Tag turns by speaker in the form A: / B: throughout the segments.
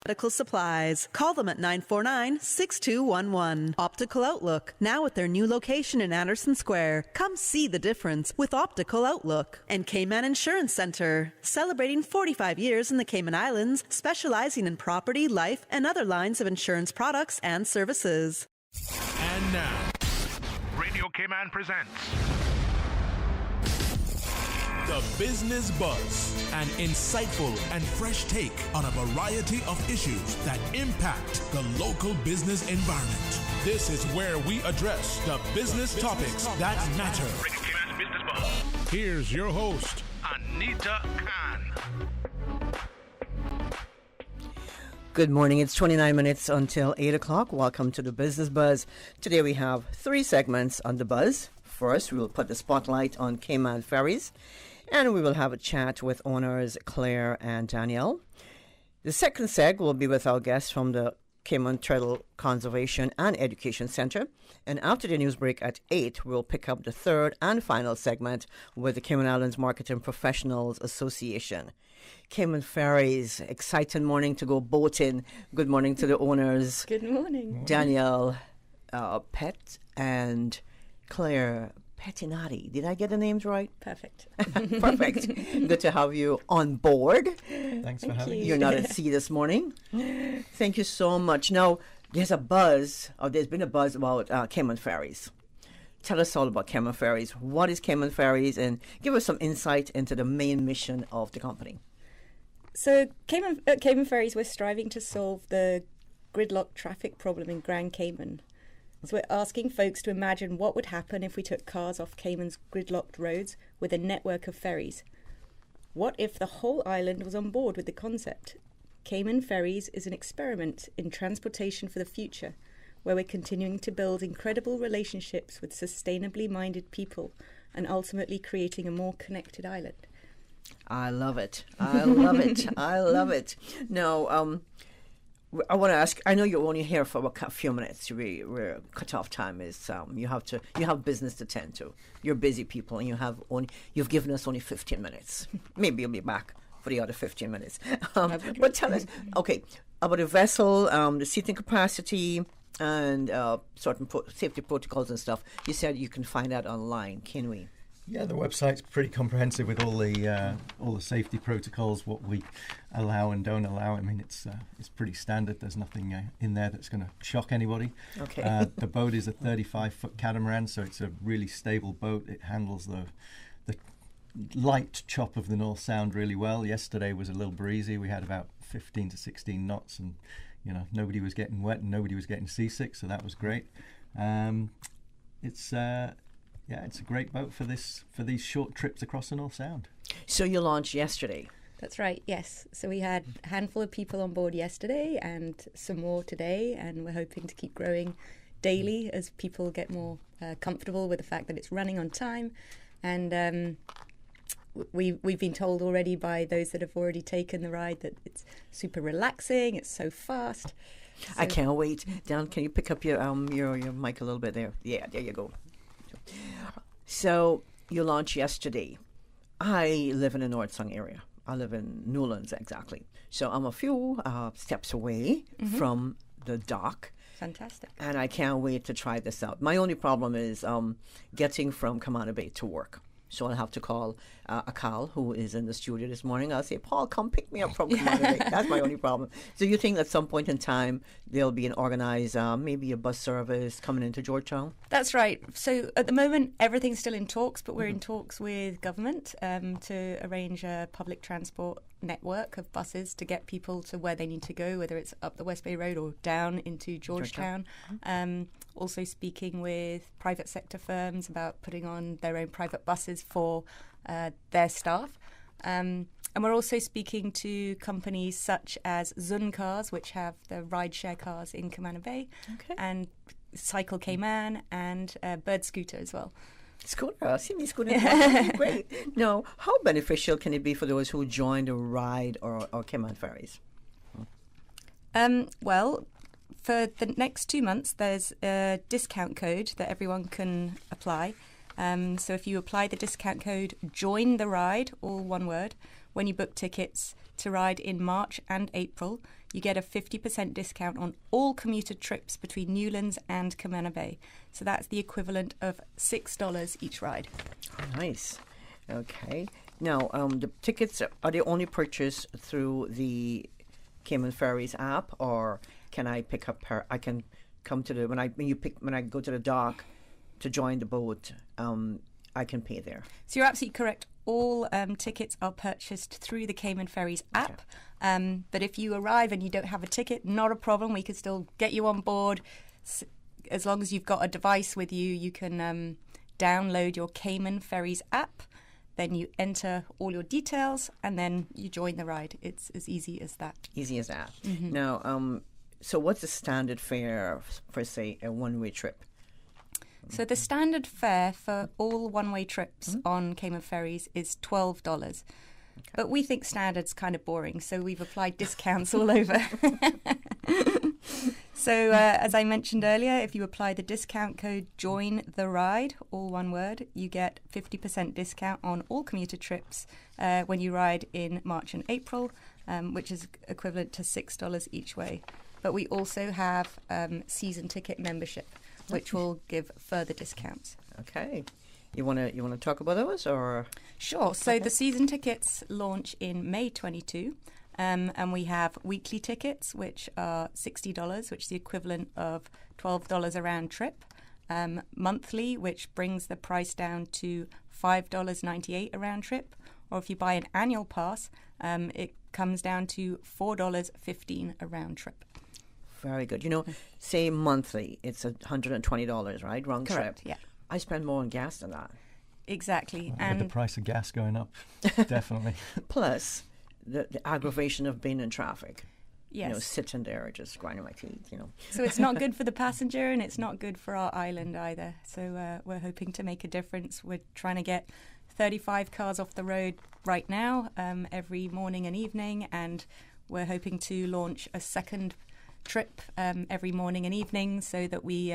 A: Medical supplies. Call them at 949-6211. Optical Outlook, now at their new location in Anderson Square. Come see the difference with Optical Outlook. And Cayman Insurance Center, celebrating 45 years in the Cayman Islands, specializing in property, life, and other lines of insurance products and services.
B: And now, Radio Cayman presents The Business Buzz, an insightful and fresh take on a variety of issues that impact the local business environment. This is where we address the business topics that matter. Radio Cayman's Business Buzz. Here's your host, Anita Khan.
C: Good morning. It's 29 minutes until 8 o'clock. Welcome to the Business Buzz. Today we have 3 segments on the buzz. First, we will put the spotlight on Cayman Fairies, and we will have a chat with owners Claire and Danielle. The second seg will be with our guests from the Cayman Turtle Conservation and Education Center. And after the news break at 8, we'll pick up the third and final segment with the Cayman Islands Marketing Professionals Association. Cayman Fairies, exciting morning to go boating. Good morning to the owners.
D: Good morning.
C: Danielle Pet and Claire Pettinati. Did I get the names right?
D: Perfect.
C: Perfect. Good to have you on board.
E: Thanks for having me.
C: You're not at sea this morning. Thank you so much. Now, there's been a buzz about Cayman Fairies. Tell us all about Cayman Fairies. What is Cayman Fairies? And give us some insight into the main mission of the company.
D: So at Cayman Ferries, we're striving to solve the gridlock traffic problem in Grand Cayman. So we're asking folks to imagine what would happen if we took cars off Cayman's gridlocked roads with a network of ferries. What if the whole island was on board with the concept? Cayman Ferries is an experiment in transportation for the future, where we're continuing to build incredible relationships with sustainably minded people and ultimately creating a more connected island.
C: I love it. I love it. I love it. Now, I want to ask. I know you're only here for a few minutes. We're cut-off time is you have business to tend to. You're busy people, and you've given us only 15 minutes. Maybe you'll be back for the other 15 minutes. But tell us, okay, about the vessel, the seating capacity, and certain safety protocols and stuff. You said you can find that online. Can we?
E: Yeah, the website's pretty comprehensive with all the safety protocols, what we allow and don't allow. I mean, it's pretty standard. There's nothing in there that's going to shock anybody.
C: Okay.
E: The boat is a 35-foot catamaran, so it's a really stable boat. It handles the light chop of the North Sound really well. Yesterday was a little breezy. We had about 15 to 16 knots, and nobody was getting wet and nobody was getting seasick, so that was great. It's a great boat for these short trips across the North Sound.
C: So you launched yesterday.
D: That's right, yes. So we had a handful of people on board yesterday and some more today, and we're hoping to keep growing daily as people get more comfortable with the fact that it's running on time. And we've been told already by those that have already taken the ride that it's super relaxing, it's so fast. So
C: I can't wait. Dan, can you pick up your mic a little bit there? Yeah, there you go. So you launched yesterday. I live in the North Song area. I live in Newlands, exactly. So I'm a few steps away from the dock.
D: Fantastic.
C: And I can't wait to try this out. My only problem is getting from Kamana Bay to work. So I'll have to call Akal, who is in the studio this morning. I'll say, Paul, come pick me up from Kamana Bay. That's my only problem. So you think at some point in time there'll be an organized, maybe a bus service coming into Georgetown?
D: That's right. So at the moment, everything's still in talks, but we're in talks with government to arrange a public transport network of buses to get people to where they need to go, whether it's up the West Bay Road or down into Georgetown. Also speaking with private sector firms about putting on their own private buses for their staff. And we're also speaking to companies such as Zun Cars, which have the rideshare cars in Kamana Bay, and Cycle Cayman and Bird Scooter as well.
C: Scooter, see me scooter. Great. Now, how beneficial can it be for those who join the ride or Cayman Ferries?
D: Well, for the next 2 months, there's a discount code that everyone can apply. So if you apply the discount code, join the ride, all one word, when you book tickets to ride in March and April, you get a 50% discount on all commuter trips between Newlands and Cayman Bay. So that's the equivalent of $6 each ride.
C: Nice. Okay. Now, the tickets, are they only purchased through the Cayman Fairies app, or can I pick up I can come to the when I go to the dock to join the boat, I can pay there.
D: So you're absolutely correct. All tickets are purchased through the Cayman Ferries app. Okay. But if you arrive and you don't have a ticket, not a problem. We could still get you on board. As long as you've got a device with you, you can download your Cayman Ferries app. Then you enter all your details and then you join the ride. It's as easy as that.
C: Easy as that. Mm-hmm. Now, so what's the standard fare for, say, a one-way trip?
D: So the standard fare for all one-way trips on Cayman Ferries is $12. Okay. But we think standard's kind of boring, so we've applied discounts all over. So as I mentioned earlier, if you apply the discount code JOIN THE RIDE, all one word, you get 50% discount on all commuter trips when you ride in March and April, which is equivalent to $6 each way. But we also have season ticket membership, which will give further discounts. Okay.
C: You wanna talk about those, or?
D: Sure. So the season tickets launch in May 22, and we have weekly tickets, which are $60, which is the equivalent of $12 a round trip. Monthly, which brings the price down to $5.98 a round trip. Or if you buy an annual pass, it comes down to $4.15 a round trip.
C: Very good. Say monthly, it's $120, right? Round
D: Correct,
C: trip.
D: Yeah.
C: I spend more on gas than that.
D: Exactly.
E: With the price of gas going up, definitely.
C: Plus, the aggravation of being in traffic.
D: Yes.
C: Sitting there, just grinding my teeth,
D: So it's not good for the passenger and it's not good for our island either. So we're hoping to make a difference. We're trying to get 35 cars off the road right now, every morning and evening, and we're hoping to launch a second trip every morning and evening so that we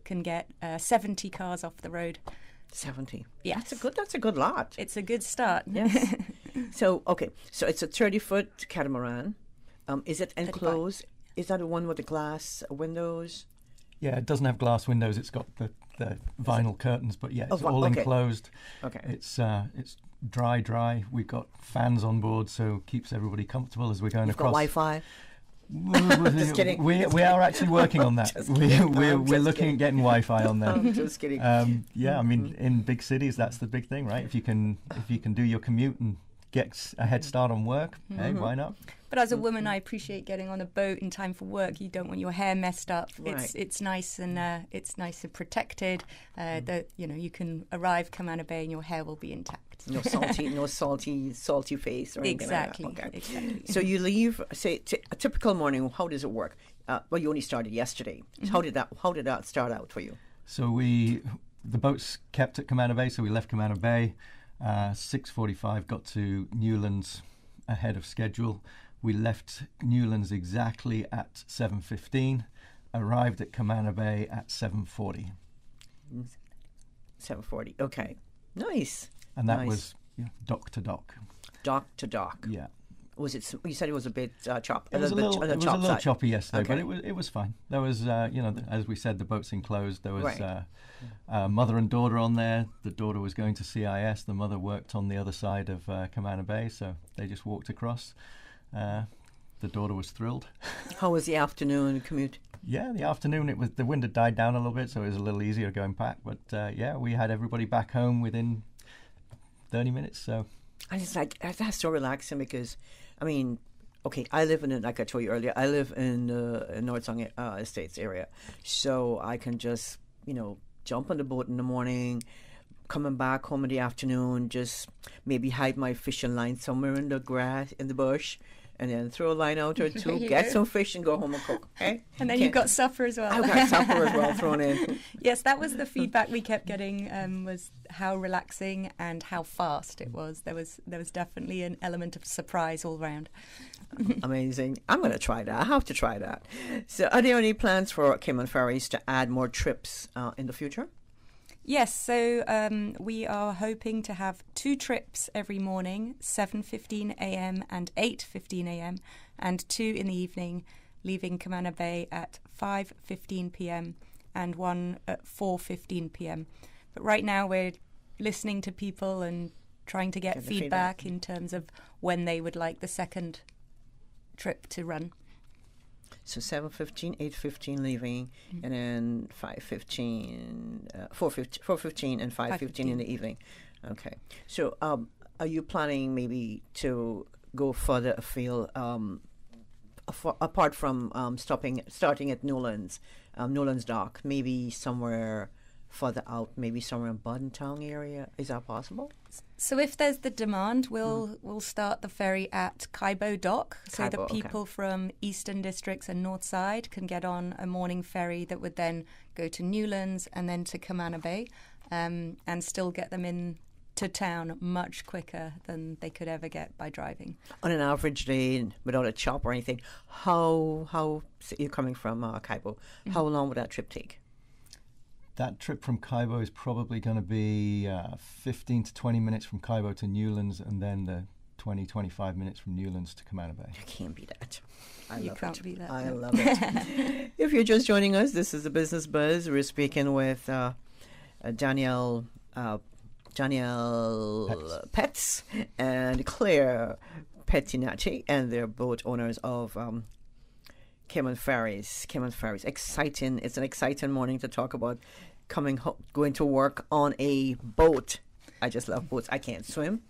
D: can get 70 cars off the road.
C: 70.
D: Yes.
C: That's a good lot.
D: It's a good start.
C: Yes. So it's a 30-foot catamaran. Is it enclosed? 35. Is that the one with the glass windows?
E: Yeah, it doesn't have glass windows. It's got the vinyl curtains, but yeah, it's all enclosed. Okay. It's dry. We've got fans on board, so keeps everybody comfortable as we're going across.
C: Got Wi-Fi?
E: Just kidding. We are actually working on that. We're looking at getting Wi-Fi on there.
C: I'm just kidding.
E: Yeah, I mean, in big cities, that's the big thing, right? If you can do your commute and get a head start on work, hey, why not?
D: But as a woman, I appreciate getting on a boat in time for work. You don't want your hair messed up. Right. It's nice and protected. That you can arrive Cayman Bay and your hair will be intact.
C: No salty face or anything
D: exactly.
C: Like that. Okay.
D: Exactly.
C: So you leave, say, a typical morning. How does it work? Well, you only started yesterday. So how did that start out for you?
E: So the boat's kept at Cayman Bay, so we left Cayman Bay. 6:45, got to Newlands ahead of schedule. We left Newlands exactly at 7:15, arrived at Cayman Bay at 7:40.
C: 7:40, okay. Nice.
E: And that was dock to dock.
C: Dock to dock.
E: Yeah.
C: Was it? You said it was a bit choppy.
E: It was a little choppy yesterday,
C: okay.
E: But it was fine. There was, as we said, the boat's enclosed. There was mother and daughter on there. The daughter was going to CIS. The mother worked on the other side of Cayman Bay, so they just walked across. The daughter was thrilled.
C: How was the afternoon commute?
E: Yeah, the afternoon, the wind had died down a little bit, so it was a little easier going back. But we had everybody back home within 30 minutes. So,
C: and it's like that's so relaxing because, I mean, okay, I live like I told you earlier, I live in North Song Estates area, so I can just jump on the boat in the morning, coming back home in the afternoon, just maybe hide my fishing line somewhere in the grass, in the bush, and then throw a line out or two, get some fish and go home and cook. Okay?
D: And then you've got supper as well.
C: I've got supper as well thrown in.
D: Yes, that was the feedback we kept getting, was how relaxing and how fast it was. There was definitely an element of surprise all round.
C: Amazing. I'm going to try that. I have to try that. So are there any plans for Cayman Ferries to add more trips in the future?
D: Yes, so we are hoping to have 2 trips every morning, 7:15 a.m. and 8:15 a.m., and 2 in the evening, leaving Cayman Bay at 5:15 p.m. and 1 at 4:15 p.m. But right now we're listening to people and trying to get feedback in terms of when they would like the second trip to run.
C: So 7:15, 8:15 leaving, and then 5:15, 4:15 and 5:15 in the evening. Okay. So are you planning maybe to go further afield, apart from starting at Newlands Dock, maybe somewhere further out, maybe somewhere in Buddentown area? Is that possible?
D: So if there's the demand, we'll start the ferry at Cayman Dock, so
C: Cayman,
D: that people from eastern districts and north side can get on a morning ferry that would then go to Newlands and then to Cayman Bay, and still get them in to town much quicker than they could ever get by driving.
C: On an average day, without a chop or anything, how so you're coming from Cayman, how long would that trip take?
E: That trip from Cayman is probably going to be 15 to 20 minutes from Cayman to Newlands, and then the 20-25 minutes from Newlands to Cayman Bay.
C: You can't beat that.
D: You can't beat that.
C: I love it. If you're just joining us, this is the Business Buzz. We're speaking with Danielle Pets and Claire Pettinacci, and they're both owners of Cayman Fairies. Cayman Fairies. Exciting. It's an exciting morning to talk about going to work on a boat. I just love boats. I can't swim.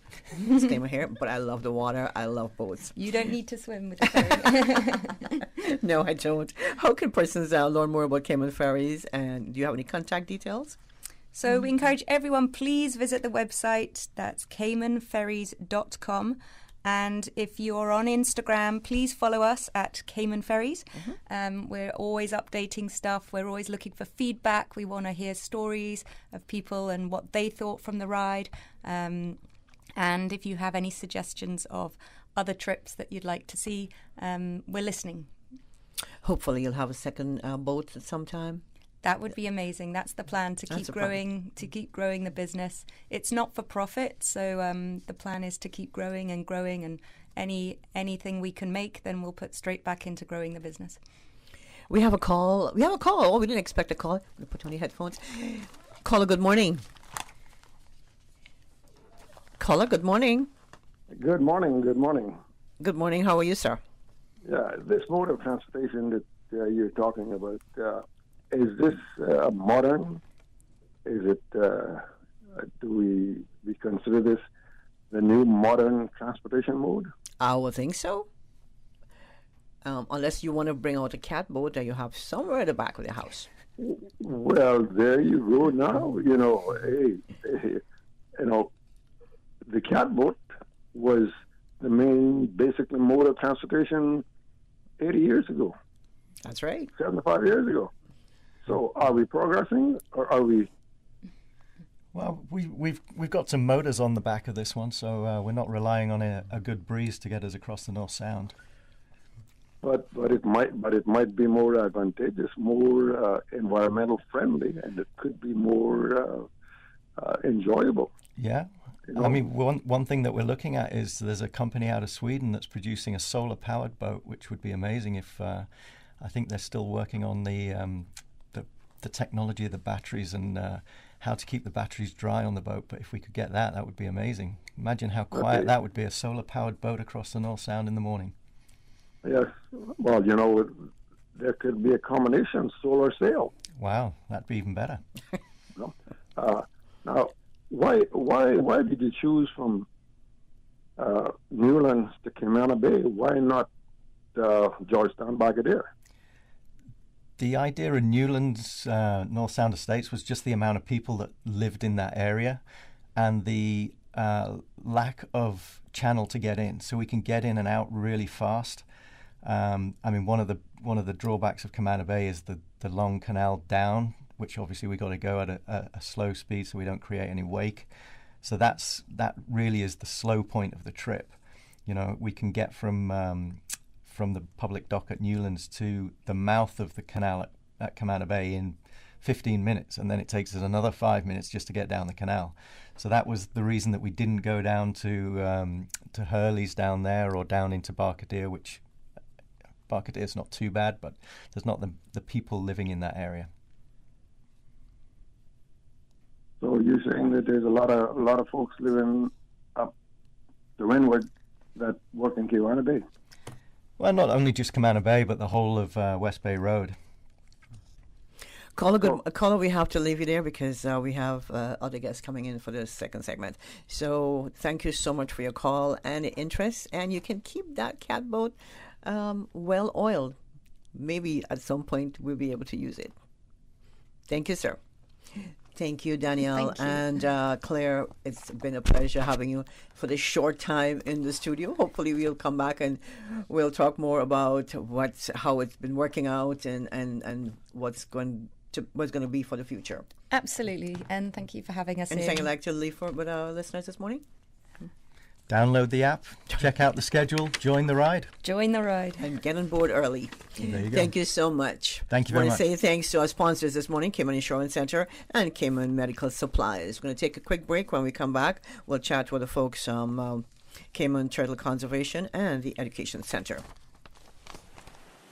C: Disclaimer here, but I love the water. I love boats.
D: You don't need to swim with the ferry.
C: No, I don't. How can persons learn more about Cayman Fairies? And do you have any contact details?
D: So we encourage everyone, please visit the website. That's caymanferries.com. And if you're on Instagram, please follow us at Cayman Fairies. We're always updating stuff. We're always looking for feedback. We want to hear stories of people and what they thought from the ride. And if you have any suggestions of other trips that you'd like to see, we're listening.
C: Hopefully you'll have a second boat at some time.
D: That would be amazing. That's the plan, to keep growing the business. It's not for profit, so the plan is to keep growing, and anything we can make, then we'll put straight back into growing the business.
C: We have a call. Oh, we didn't expect a call. I'm going to put on your headphones. Caller, good morning. Caller, good morning.
F: Good morning. Good morning.
C: Good morning. How are you, sir?
F: Yeah, this mode of transportation that you're talking about, is this modern? Is it? Do we consider this the new modern transportation mode?
C: I would think so. Unless you want to bring out a catboat that you have somewhere at the back of the house.
F: Well, there you go. Now the catboat was the main, basically, mode of transportation 80 years ago.
C: That's right.
F: 75 years ago. So, are we progressing, or are we?
E: Well, we've got some motors on the back of this one, so we're not relying on a good breeze to get us across the North Sound.
F: But it might be more advantageous, more environmental friendly, and it could be more enjoyable.
E: Yeah. I mean, one thing that we're looking at is there's a company out of Sweden that's producing a solar-powered boat, which would be amazing if I think they're still working on the technology of the batteries and how to keep the batteries dry on the boat. But if we could get that would be amazing. Imagine how quiet that would be, a solar-powered boat across the North Sound in the morning.
F: Yes. Well, there could be a combination solar sail.
E: Wow, that'd be even better.
F: Now, why did you choose from Newlands to Cayman Bay? Why not Georgetown, Bargadere?
E: The idea of Newlands North Sound Estates was just the amount of people that lived in that area and the lack of channel to get in. So we can get in and out really fast. I mean, one of the drawbacks of Cayman Bay is the long canal down, which obviously we got to go at a slow speed so we don't create any wake. So that really is the slow point of the trip. We can get from the public dock at Newlands to the mouth of the canal at Cayman Bay in 15 minutes, and then it takes us another 5 minutes just to get down the canal. So that was the reason that we didn't go down to Hurley's down there or down into Barkadir, which Barkadir's not too bad, but there's not the people living in that area.
F: So you're saying that there's a lot of folks living up the windward that work in Cayman Bay?
E: Well, not only just Cayman Bay, but the whole of West Bay Road.
C: Caller, we have to leave you there because we have other guests coming in for the second segment. So thank you so much for your call and interest. And you can keep that catboat well oiled. Maybe at some point we'll be able to use it. Thank you, sir. Thank you, Danielle.
D: Thank you.
C: And Claire, it's been a pleasure having you for this short time in the studio. Hopefully we'll come back and we'll talk more about how it's been working out and what's going to be for the future.
D: Absolutely, and thank you for having us.
C: Anything you'd like to leave with our listeners this morning?
E: Download the app, check out the schedule, join the ride.
D: Join the ride.
C: And get on board early.
E: There you go.
C: Thank you so much.
E: Thank you very much.
C: I want to say thanks to our sponsors this morning, Cayman Insurance Center and Cayman Medical Supplies. We're going to take a quick break. When we come back, we'll chat with the folks from Cayman Turtle Conservation and the Education Center.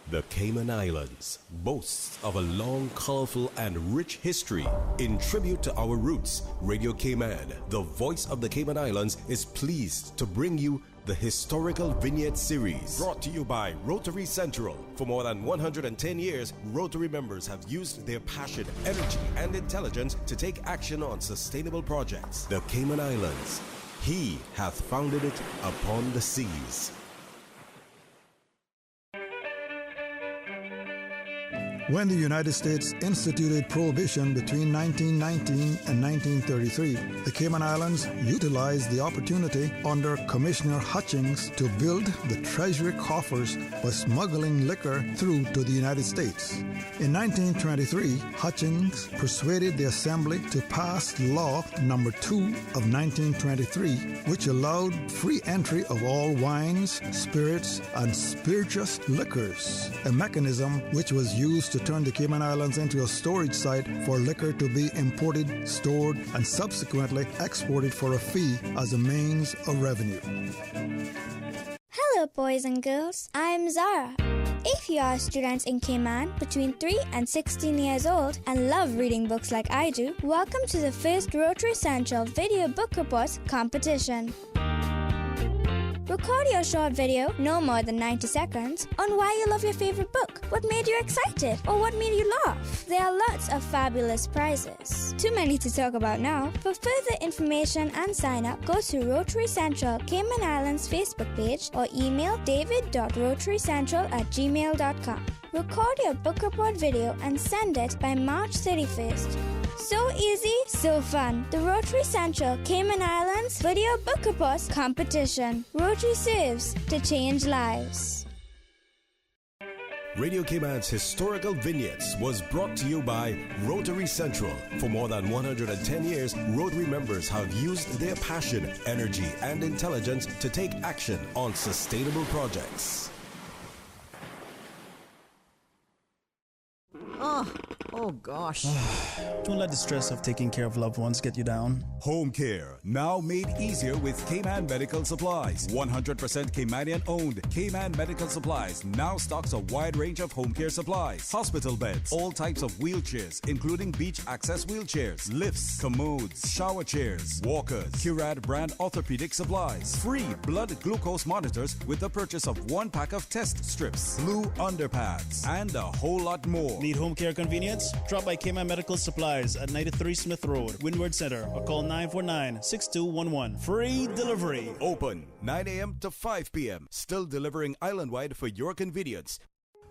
G: The Cayman Islands boasts of a long, colorful, and rich history. In tribute to our roots, Radio Cayman, the voice of the Cayman Islands, is pleased to bring you the Historical Vignette Series, brought to you by Rotary Central. For more than 110 years, Rotary members have used their passion, energy, and intelligence to take action on sustainable projects. The Cayman Islands, He hath founded it upon the seas.
H: When the United States instituted prohibition between 1919 and 1933, the Cayman Islands utilized the opportunity under Commissioner Hutchings to build the treasury coffers by smuggling liquor through to the United States. In 1923, Hutchings persuaded the Assembly to pass Law No. 2 of 1923, which allowed free entry of all wines, spirits, and spirituous liquors, a mechanism which was used to turn the Cayman Islands into a storage site for liquor to be imported, stored, and subsequently exported for a fee as a means of revenue.
I: Hello, boys and girls. I'm Zara. If you are students in Cayman between 3 and 16 years old and love reading books like I do, welcome to the first Rotary Central Video Book Reports competition. Record your short video, no more than 90 seconds, on why you love your favorite book, what made you excited, or what made you laugh. There are lots of fabulous prizes. Too many to talk about now. For further information and sign up, go to Rotary Central Cayman Islands Facebook page or email david.rotarycentral@gmail.com. Record your book report video and send it by March 31st. So easy, so fun. The Rotary Central Cayman Islands Video Book Reports Competition. Rotary serves to change lives.
G: Radio Cayman's Historical Vignettes was brought to you by Rotary Central. For more than 110 years, Rotary members have used their passion, energy, and intelligence to take action on sustainable projects.
C: Oh gosh.
J: Don't let the stress of taking care of loved ones get you down.
K: Home care, now made easier with Cayman Medical Supplies. 100% Caymanian owned. Cayman Medical Supplies now stocks a wide range of home care supplies. Hospital beds, all types of wheelchairs, including beach access wheelchairs, lifts, commodes, shower chairs, walkers, Curad brand orthopedic supplies. Free blood glucose monitors with the purchase of 1 pack of test strips, blue underpads, and a whole lot more.
J: Need home care convenience? Drop by Cayman Medical Supplies at 93 Smith Road, Windward Center, or call 949-6211. Free delivery.
K: Open 9 a.m. to 5 p.m. Still delivering island-wide for your convenience.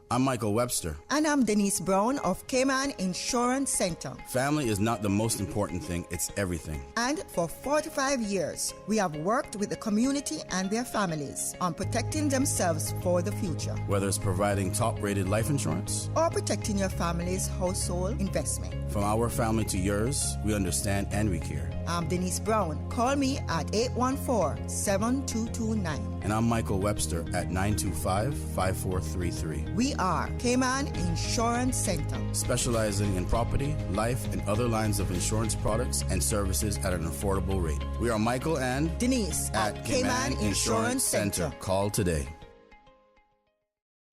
L: I'm Michael Webster.
M: And I'm Denise Brown of Cayman Insurance Center.
L: Family is not the most important thing, it's everything.
M: And for 45 years, we have worked with the community and their families on protecting themselves for the future.
L: Whether it's providing top-rated life insurance
M: or protecting your family's household investment.
L: From our family to yours, we understand and we care.
M: I'm Denise Brown. Call me at 814-7229.
L: And I'm Michael Webster at 925-5433.
M: We are Cayman Insurance Center,
L: Specializing in property, life, and other lines of insurance products and services at an affordable rate. We are Michael and
M: Denise at Cayman Insurance Center.
L: Call today.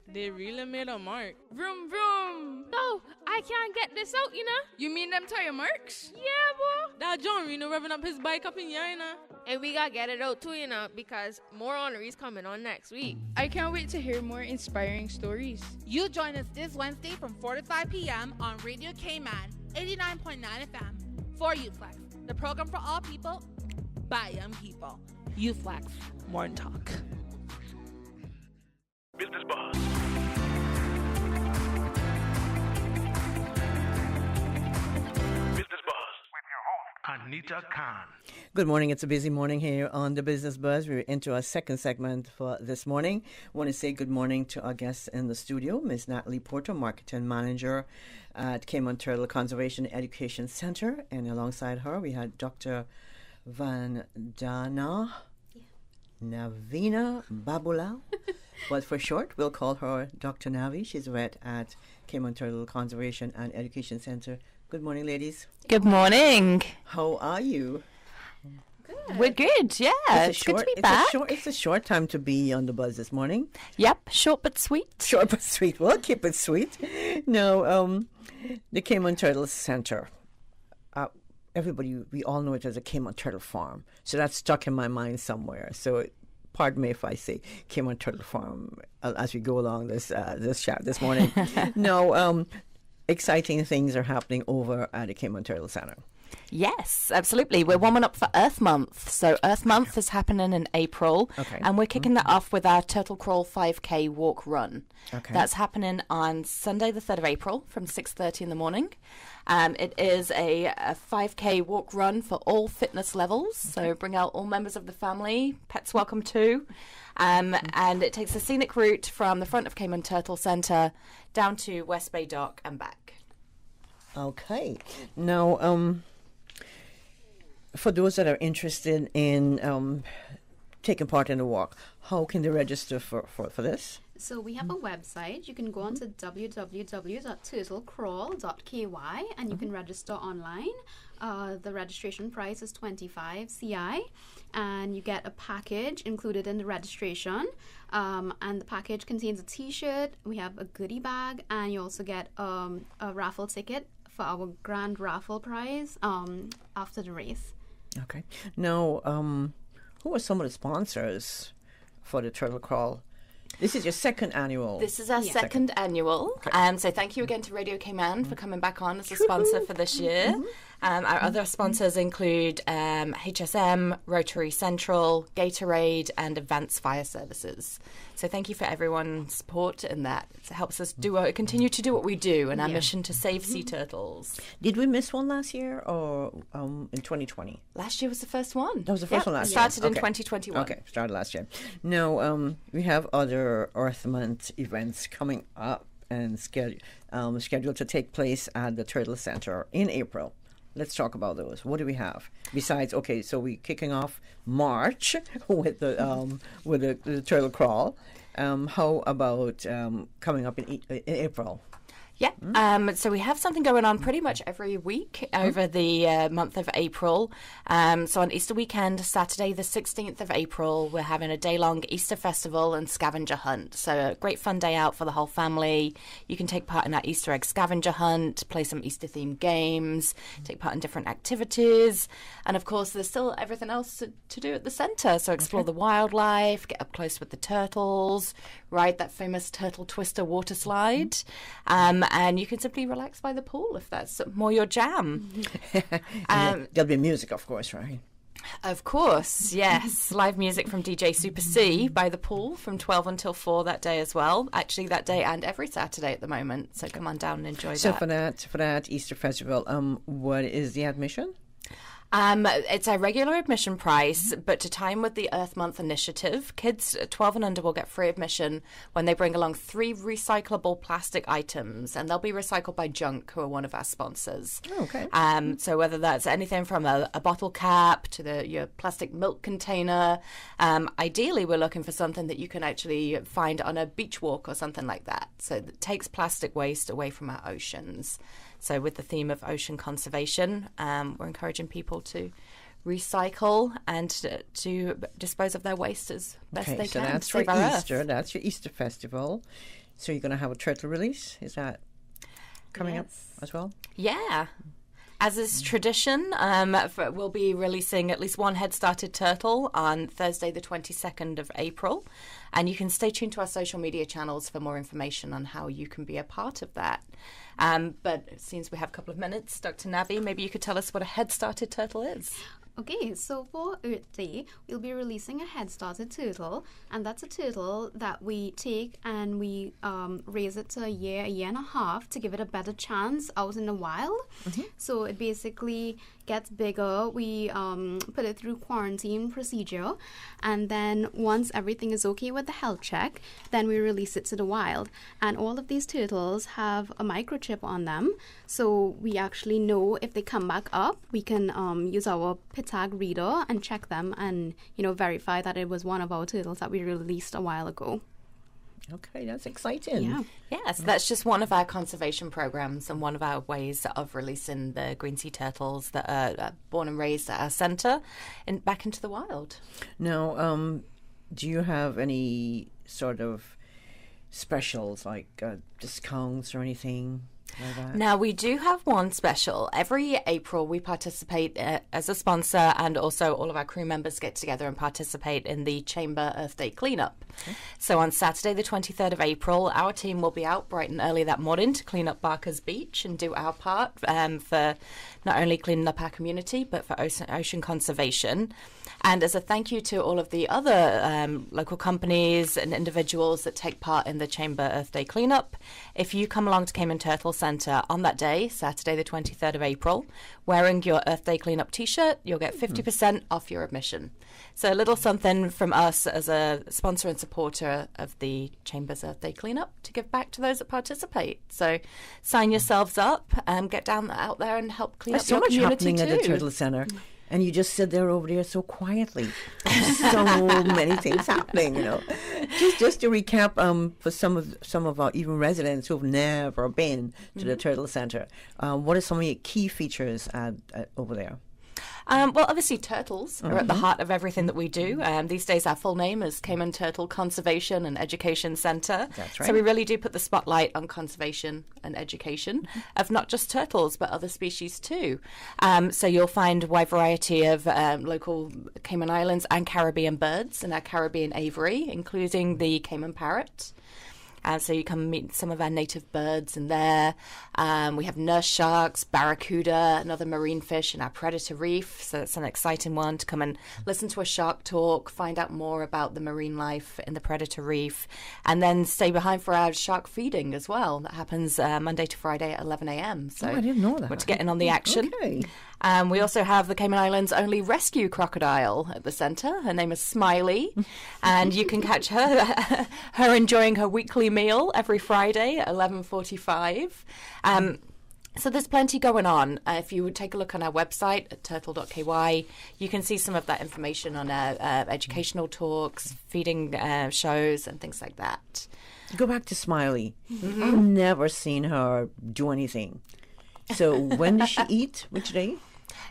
N: They really made a mark. Vroom, vroom. No, I can't get this out, you know. You mean them tire marks? Yeah, boy. That John Reno revving up his bike up in here, you know.
O: And we gotta get it out too, you know, because more honorees coming on next week.
N: I can't wait to hear more inspiring stories.
P: You join us this Wednesday from 4 to 5 p.m. on Radio Cayman, 89.9 FM, for Youth Flex, the program for all people, by young people. Youth Flex, more than talk.
B: Business Buzz. Business Buzz with your host, Anita Khan.
C: Good morning. It's a busy morning here on the Business Buzz. We're into our second segment for this morning. I want to say good morning to our guests in the studio, Ms. Natalie Porter, Marketing Manager at Cayman Turtle Conservation Education Center. And alongside her, we had Dr. Vandana Navina Babulao. But for short, we'll call her Dr. Navi. She's a vet at Cayman Turtle Conservation and Education Center. Good morning, ladies.
Q: Good morning.
C: How are you?
Q: Good. We're good, yeah. It's good to be back.
C: It's a short time to be on the buzz this morning.
Q: Yep, short but sweet.
C: Short but sweet. We'll keep it sweet. Now, the Cayman Turtle Center. Everybody, we all know it as a Cayman Turtle Farm. So that's stuck in my mind somewhere. So pardon me if I say Cayman Turtle Farm as we go along this chat this morning. No, exciting things are happening over at the Cayman Turtle Center.
Q: Yes, absolutely. We're warming up for Earth Month. So Earth Month is happening in April.
C: Okay.
Q: And we're kicking that off with our Turtle Crawl 5K walk run.
C: Okay.
Q: That's happening on Sunday the 3rd of April from 6:30 in the morning. It is a 5K walk run for all fitness levels. So bring out all members of the family. Pets welcome too. And it takes a scenic route from the front of Cayman Turtle Center down to West Bay Dock and back.
C: Okay. Now, for those that are interested in taking part in the walk, how can they register for this?
R: So we have a website. You can go on to www.turtlecrawl.ky and you can register online. The registration price is $25 CI, and you get a package included in the registration. And the package contains a T-shirt. We have a goodie bag, and you also get a raffle ticket for our grand raffle prize after the race.
C: Okay. Now, who are some of the sponsors for the Turtle Crawl? This is your second annual.
Q: This is our second annual.
C: Okay.
Q: So thank you again to Radio Cayman for coming back on as a sponsor for this year. Our other sponsors include HSM, Rotary Central, Gatorade, and Advanced Fire Services. So thank you for everyone's support in that. It helps us continue to do what we do in our mission to save sea turtles.
C: Did we miss one last year or in 2020?
Q: Last year was the first one.
C: That was the first one last year?
Q: Started in 2021.
C: Okay, started last year. Now, we have other Earth Month events coming up and scheduled to take place at the Turtle Center in April. Let's talk about those. What do we have besides? Okay, so we're kicking off March with the Turtle Crawl. How about coming up in April?
Q: Yeah, so we have something going on pretty much every week over the month of April. So on Easter weekend, Saturday the 16th of April, we're having a day-long Easter festival and scavenger hunt. So a great fun day out for the whole family. You can take part in our Easter egg scavenger hunt, play some Easter-themed games, take part in different activities. And of course, there's still everything else to do at the centre. So explore the wildlife, get up close with the turtles, ride that famous turtle twister water slide. And you can simply relax by the pool if that's more your jam.
C: There'll be music, of course, right?
Q: Of course, yes. Live music from DJ Super C by the pool from 12 until 4 that day as well. Actually, that day and every Saturday at the moment. So come on down and enjoy that.
C: So for that Easter festival, what is the admission?
Q: It's a regular admission price, but to time with the Earth Month initiative, kids 12 and under will get free admission when they bring along 3 recyclable plastic items, and they'll be recycled by Junk, who are one of our sponsors.
C: Oh, okay.
Q: So whether that's anything from a bottle cap to your plastic milk container, ideally we're looking for something that you can actually find on a beach walk or something like that. So it takes plastic waste away from our oceans. So with the theme of ocean conservation, we're encouraging people to recycle and to dispose of their waste as best they
C: so
Q: can.
C: That's for Easter. That's your Easter festival. So you're going to have a turtle release? Is that coming up as well?
Q: Yeah. As is tradition, we'll be releasing at least one head-started turtle on Thursday, the 22nd of April. And you can stay tuned to our social media channels for more information on how you can be a part of that. But it seems we have a couple of minutes. Dr. Navi, maybe you could tell us what a head-started turtle is.
R: Okay, so for Earth Day, we'll be releasing a head-started turtle, and that's a turtle that we take and we raise it to a year and a half to give it a better chance out in the wild. So it basically gets bigger. We put it through quarantine procedure, and then once everything is okay with the health check, then we release it to the wild. And all of these turtles have a microchip on them, so we actually know if they come back up, we can use our tag reader and check them and verify that it was one of our turtles that we released a while ago.
C: Okay, that's exciting.
Q: Yes, that's just one of our conservation programs and one of our ways of releasing the green sea turtles that are born and raised at our centre back into the wild.
C: Now, do you have any sort of specials like discounts or anything?
Q: Now, we do have one special. Every April, we participate as a sponsor, and also all of our crew members get together and participate in the Chamber Earth Day cleanup. So on Saturday, the 23rd of April, our team will be out bright and early that morning to clean up Barker's Beach and do our part for not only cleaning up our community, but for ocean conservation. And as a thank you to all of the other local companies and individuals that take part in the Chamber Earth Day cleanup, if you come along to Cayman Turtle Centre on that day, Saturday the 23rd of April, wearing your Earth Day cleanup t-shirt, you'll get 50% off your admission. So a little something from us as a sponsor and supporter of the Chamber's Earth Day cleanup to give back to those that participate. So sign yourselves up, get down out there and help clean up your community too.
C: There's so much happening at the Turtle Centre. And you just sit there over there so quietly. So many things happening, Just to recap, for some of our even residents who've never been to the Turtle Centre, what are some of your key features over there?
Q: Well, obviously, turtles are at the heart of everything that we do. These days, our full name is Cayman Turtle Conservation and Education Centre.
C: That's right.
Q: So we really do put the spotlight on conservation and education of not just turtles, but other species too. So you'll find a wide variety of local Cayman Islands and Caribbean birds in our Caribbean aviary, including the Cayman parrot. So you come meet some of our native birds in there. We have nurse sharks, barracuda, and other marine fish in our predator reef. So it's an exciting one to come and listen to a shark talk, find out more about the marine life in the predator reef, and then stay behind for our shark feeding as well. That happens Monday to Friday at 11 a.m. So
C: I didn't know that.
Q: Want to get in on the action.
C: Okay.
Q: We also have the Cayman Islands' only rescue crocodile at the centre. Her name is Smiley, and you can catch her enjoying her weekly meal every Friday at 11:45. So there's plenty going on. If you would take a look on our website at turtle.ky, you can see some of that information on our educational talks, feeding shows, and things like that.
C: Go back to Smiley. I've never seen her do anything. So when does she eat? Which day?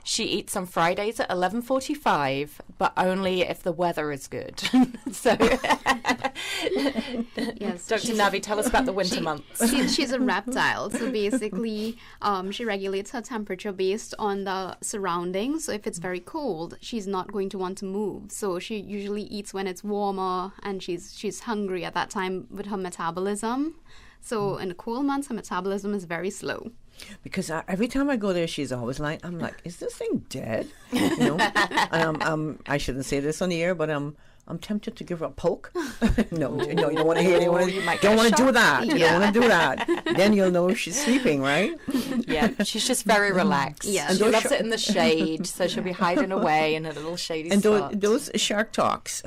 Q: She eats on Fridays at 11:45, but only if the weather is good. So,
R: yes,
Q: Dr. Navi, tell us about the winter months.
R: She's a reptile, so basically she regulates her temperature based on the surroundings. So if it's very cold, she's not going to want to move. So she usually eats when it's warmer, and she's hungry at that time with her metabolism. So in the cool months, her metabolism is very slow.
C: Because every time I go there, she's always I'm like, is this thing dead? And I shouldn't say this on the air, but I'm tempted to give her a poke. No, you don't want to hear it.
Q: You might
C: Don't
Q: get
C: want to do
Q: shocked.
C: that. You
Q: Yeah.
C: don't want to do that. Then you'll know if she's sleeping, right?
Q: Yeah, she's just very relaxed.
C: Yeah.
Q: And
C: And
Q: she
C: those
Q: loves it in the shade, so she'll be hiding away in a little shady
C: And
Q: spot.
C: those shark talks,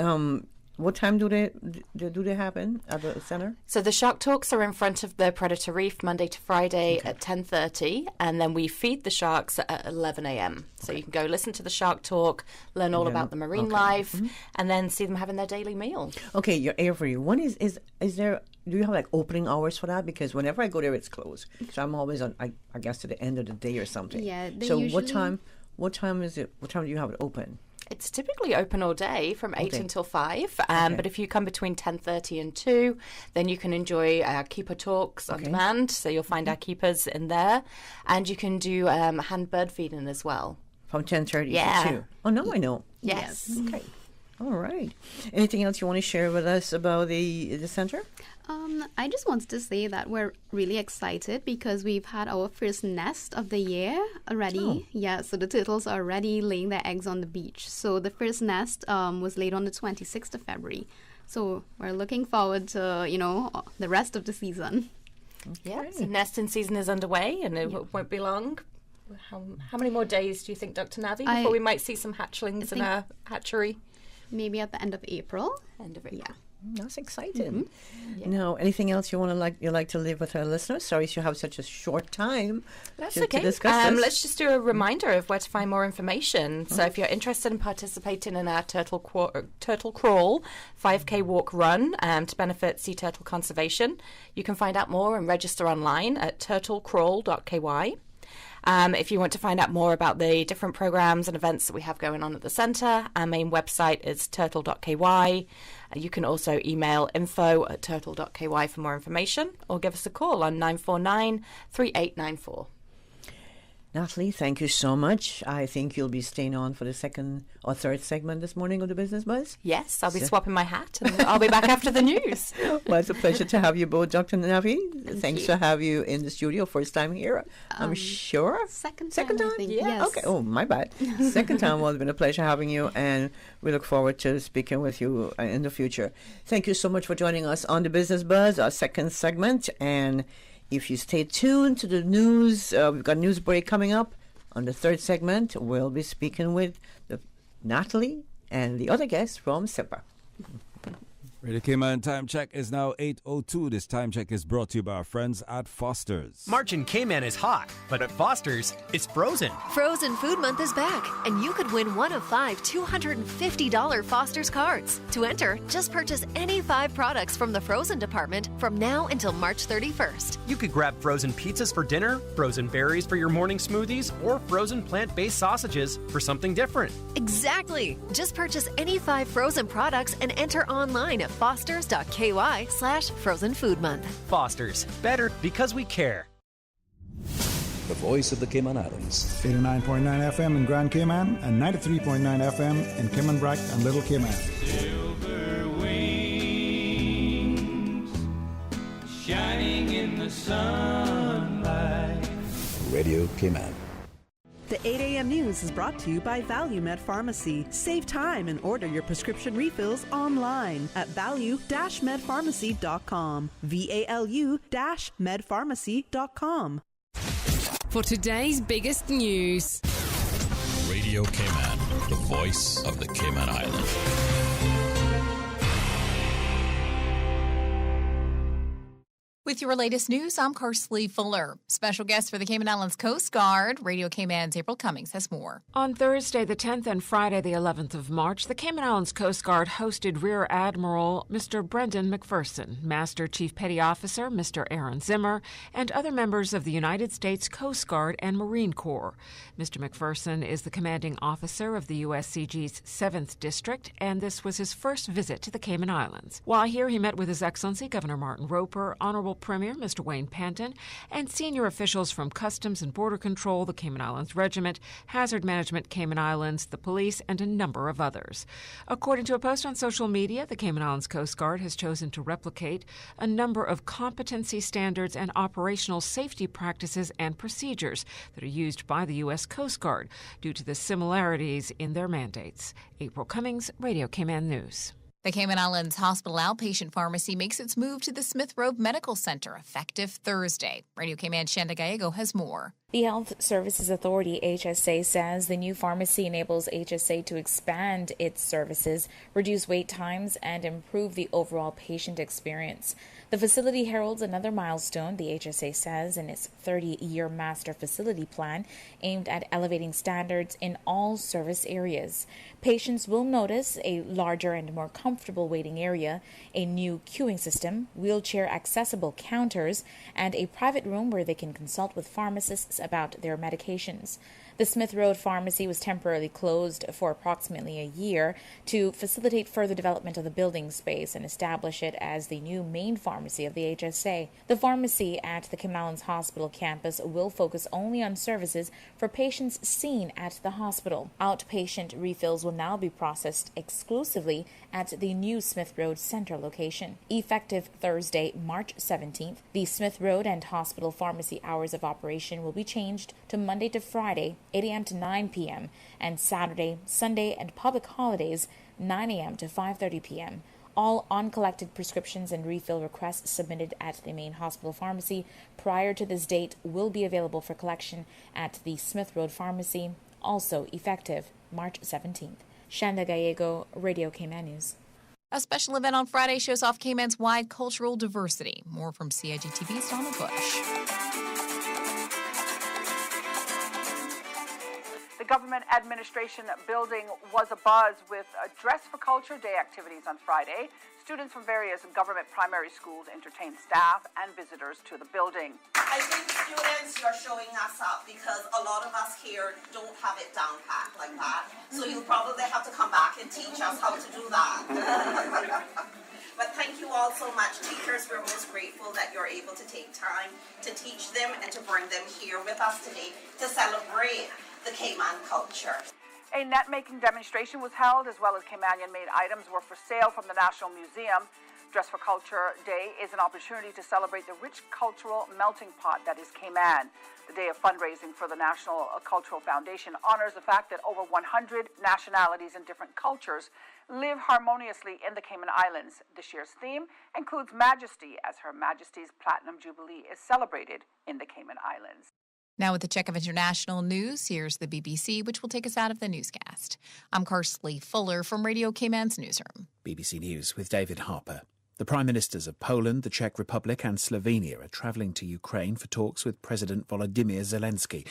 C: what time do they happen at the center?
Q: So the Shark Talks are in front of the Predator Reef Monday to Friday at 10:30, and then we feed the sharks at 11 a.m. So you can go listen to the Shark Talk, learn all about the marine life, and then see them having their daily meal.
C: Okay, you're Avery. When is there? Do you have like opening hours for that? Because whenever I go there, it's closed. So I'm always on. I guess to the end of the day or something.
R: Yeah. They
C: So
R: usually...
C: what time is it? What time do you have it open?
Q: It's typically open all day from 8
C: Okay.
Q: until 5.
C: Okay.
Q: But if you come between 10:30 and 2, then you can enjoy our keeper talks on demand. So you'll find our keepers in there. And you can do hand bird feeding as well.
C: From 10:30
Q: Yeah.
C: to 2. Oh, no, I know.
Q: Yes.
C: Okay. All right. Anything else you want to share with us about the center?
R: I just wanted to say that we're really excited because we've had our first nest of the year already.
C: Oh.
R: Yeah, so the turtles are already laying their eggs on the beach. So the first nest was laid on the 26th of February. So we're looking forward to, the rest of the season.
Q: Yeah, so nesting season is underway and it won't be long. How many more days do you think, Dr. Navi, before we might see some hatchlings in our hatchery?
R: Maybe at the end of April.
Q: End of April.
R: Yeah.
C: That's exciting. Now, anything else you like to leave with our listeners? Sorry you have such a short time to discuss this.
Q: Let's just do a reminder of where to find more information. So if you're interested in participating in our Turtle Crawl 5K walk run to benefit sea turtle conservation, you can find out more and register online at turtlecrawl.ky. If you want to find out more about the different programs and events that we have going on at the centre, our main website is turtle.ky. You can also email info@turtle.ky for more information or give us a call on 949-3894.
C: Natalie, thank you so much. I think you'll be staying on for the second or third segment this morning of the Business Buzz.
Q: Yes, I'll be swapping my hat and I'll be back after the news.
C: Well, it's a pleasure to have you both, Dr. Navi. Thanks
R: you.
C: to have you in the studio. First time here, I'm sure.
R: Second
C: time,
R: I think, yes.
C: Okay. Oh, my bad. Second time. Well, it's been a pleasure having you, and we look forward to speaking with you in the future. Thank you so much for joining us on the Business Buzz, our second segment. And if you stay tuned to the news, we've got a news break coming up. On the third segment, we'll be speaking with Natalie and the other guests from Simpa.
K: Radio Cayman time check is now 8:02. This time check is brought to you by our friends at Foster's.
S: March in Cayman is hot, but at Foster's, it's frozen.
T: Frozen Food Month is back, and you could win one of 5 $250 Foster's cards. To enter, just purchase any 5 products from the frozen department from now until March 31st.
S: You could grab frozen pizzas for dinner, frozen berries for your morning smoothies, or frozen plant-based sausages for something different.
T: Exactly. Just purchase any 5 frozen products and enter online at fosters.ky/frozen food month.
S: Foster's, better because we care.
U: The voice of the Cayman Islands.
H: 89.9 FM in Grand Cayman and 93.9 FM in Cayman Brac and Little Cayman.
V: Silver wings shining in the sunlight.
U: Radio Cayman.
A: The 8 a.m. news is brought to you by ValueMed Pharmacy. Save time and order your prescription refills online at value-medpharmacy.com. VALU-medpharmacy.com.
W: For today's biggest news.
X: Radio Cayman, the voice of the Cayman Islands.
Y: With your latest news, I'm Carsley Fuller. Special guest for the Cayman Islands Coast Guard, Radio Cayman's April Cummings has more.
Z: On Thursday the 10th and Friday the 11th of March, the Cayman Islands Coast Guard hosted Rear Admiral Mr. Brendan McPherson, Master Chief Petty Officer Mr. Aaron Zimmer, and other members of the United States Coast Guard and Marine Corps. Mr. McPherson is the commanding officer of the USCG's 7th District, and this was his first visit to the Cayman Islands. While here, he met with His Excellency Governor Martin Roper, Honorable Premier Mr. Wayne Panton, and senior officials from Customs and Border Control, the Cayman Islands Regiment, Hazard Management Cayman Islands, the police, and a number of others. According to a post on social media, the Cayman Islands Coast Guard has chosen to replicate a number of competency standards and operational safety practices and procedures that are used by the U.S. Coast Guard due to the similarities in their mandates. April Cummings, Radio Cayman News.
Y: The Cayman Islands Hospital Outpatient Pharmacy makes its move to the Smith Road Medical Center effective Thursday. Radio Cayman Shanda Gallego has more.
D: The Health Services Authority, HSA, says the new pharmacy enables HSA to expand its services, reduce wait times, and improve the overall patient experience. The facility heralds another milestone, the HSA says, in its 30-year master facility plan aimed at elevating standards in all service areas. Patients will notice a larger and more comfortable waiting area, a new queuing system, wheelchair-accessible counters, and a private room where they can consult with pharmacists about their medications. The Smith Road Pharmacy was temporarily closed for approximately a year to facilitate further development of the building space and establish it as the new main pharmacy of the HSA. The pharmacy at the Cayman Islands Hospital campus will focus only on services for patients seen at the hospital. Outpatient refills will now be processed exclusively at the new Smith Road Center location. Effective Thursday, March 17th, the Smith Road and Hospital Pharmacy hours of operation will be changed to Monday to Friday, 8 a.m. to 9 p.m., and Saturday, Sunday, and public holidays, 9 a.m. to 5:30 p.m. All uncollected prescriptions and refill requests submitted at the main hospital pharmacy prior to this date will be available for collection at the Smith Road Pharmacy, also effective March 17th. Shanda Gallego, Radio Cayman News.
Y: A special event on Friday shows off Cayman's wide cultural diversity. More from CIGTV's Donald Bush.
E: The Government Administration building was abuzz with Dress for Culture Day activities on Friday. Students from various government primary schools entertained staff and visitors to the building.
F: I think students, you're showing us up because a lot of us here don't have it down pat like that. So you'll probably have to come back and teach us how to do that. But thank you all so much. Teachers, we're most grateful that you're able to take time to teach them and to bring them here with us today to celebrate the Cayman culture.
E: A net-making demonstration was held, as well as Caymanian-made items were for sale from the National Museum. Dress for Culture Day is an opportunity to celebrate the rich cultural melting pot that is Cayman. The day of fundraising for the National Cultural Foundation honors the fact that over 100 nationalities and different cultures live harmoniously in the Cayman Islands. This year's theme includes Majesty, as Her Majesty's Platinum Jubilee is celebrated in the Cayman Islands.
Y: Now with the check of international news, here's the BBC, which will take us out of the newscast. I'm Karsley Fuller from Radio Cayman's newsroom.
G: BBC News with David Harper. The Prime Ministers of Poland, the Czech Republic and Slovenia are travelling to Ukraine for talks with President Volodymyr Zelensky.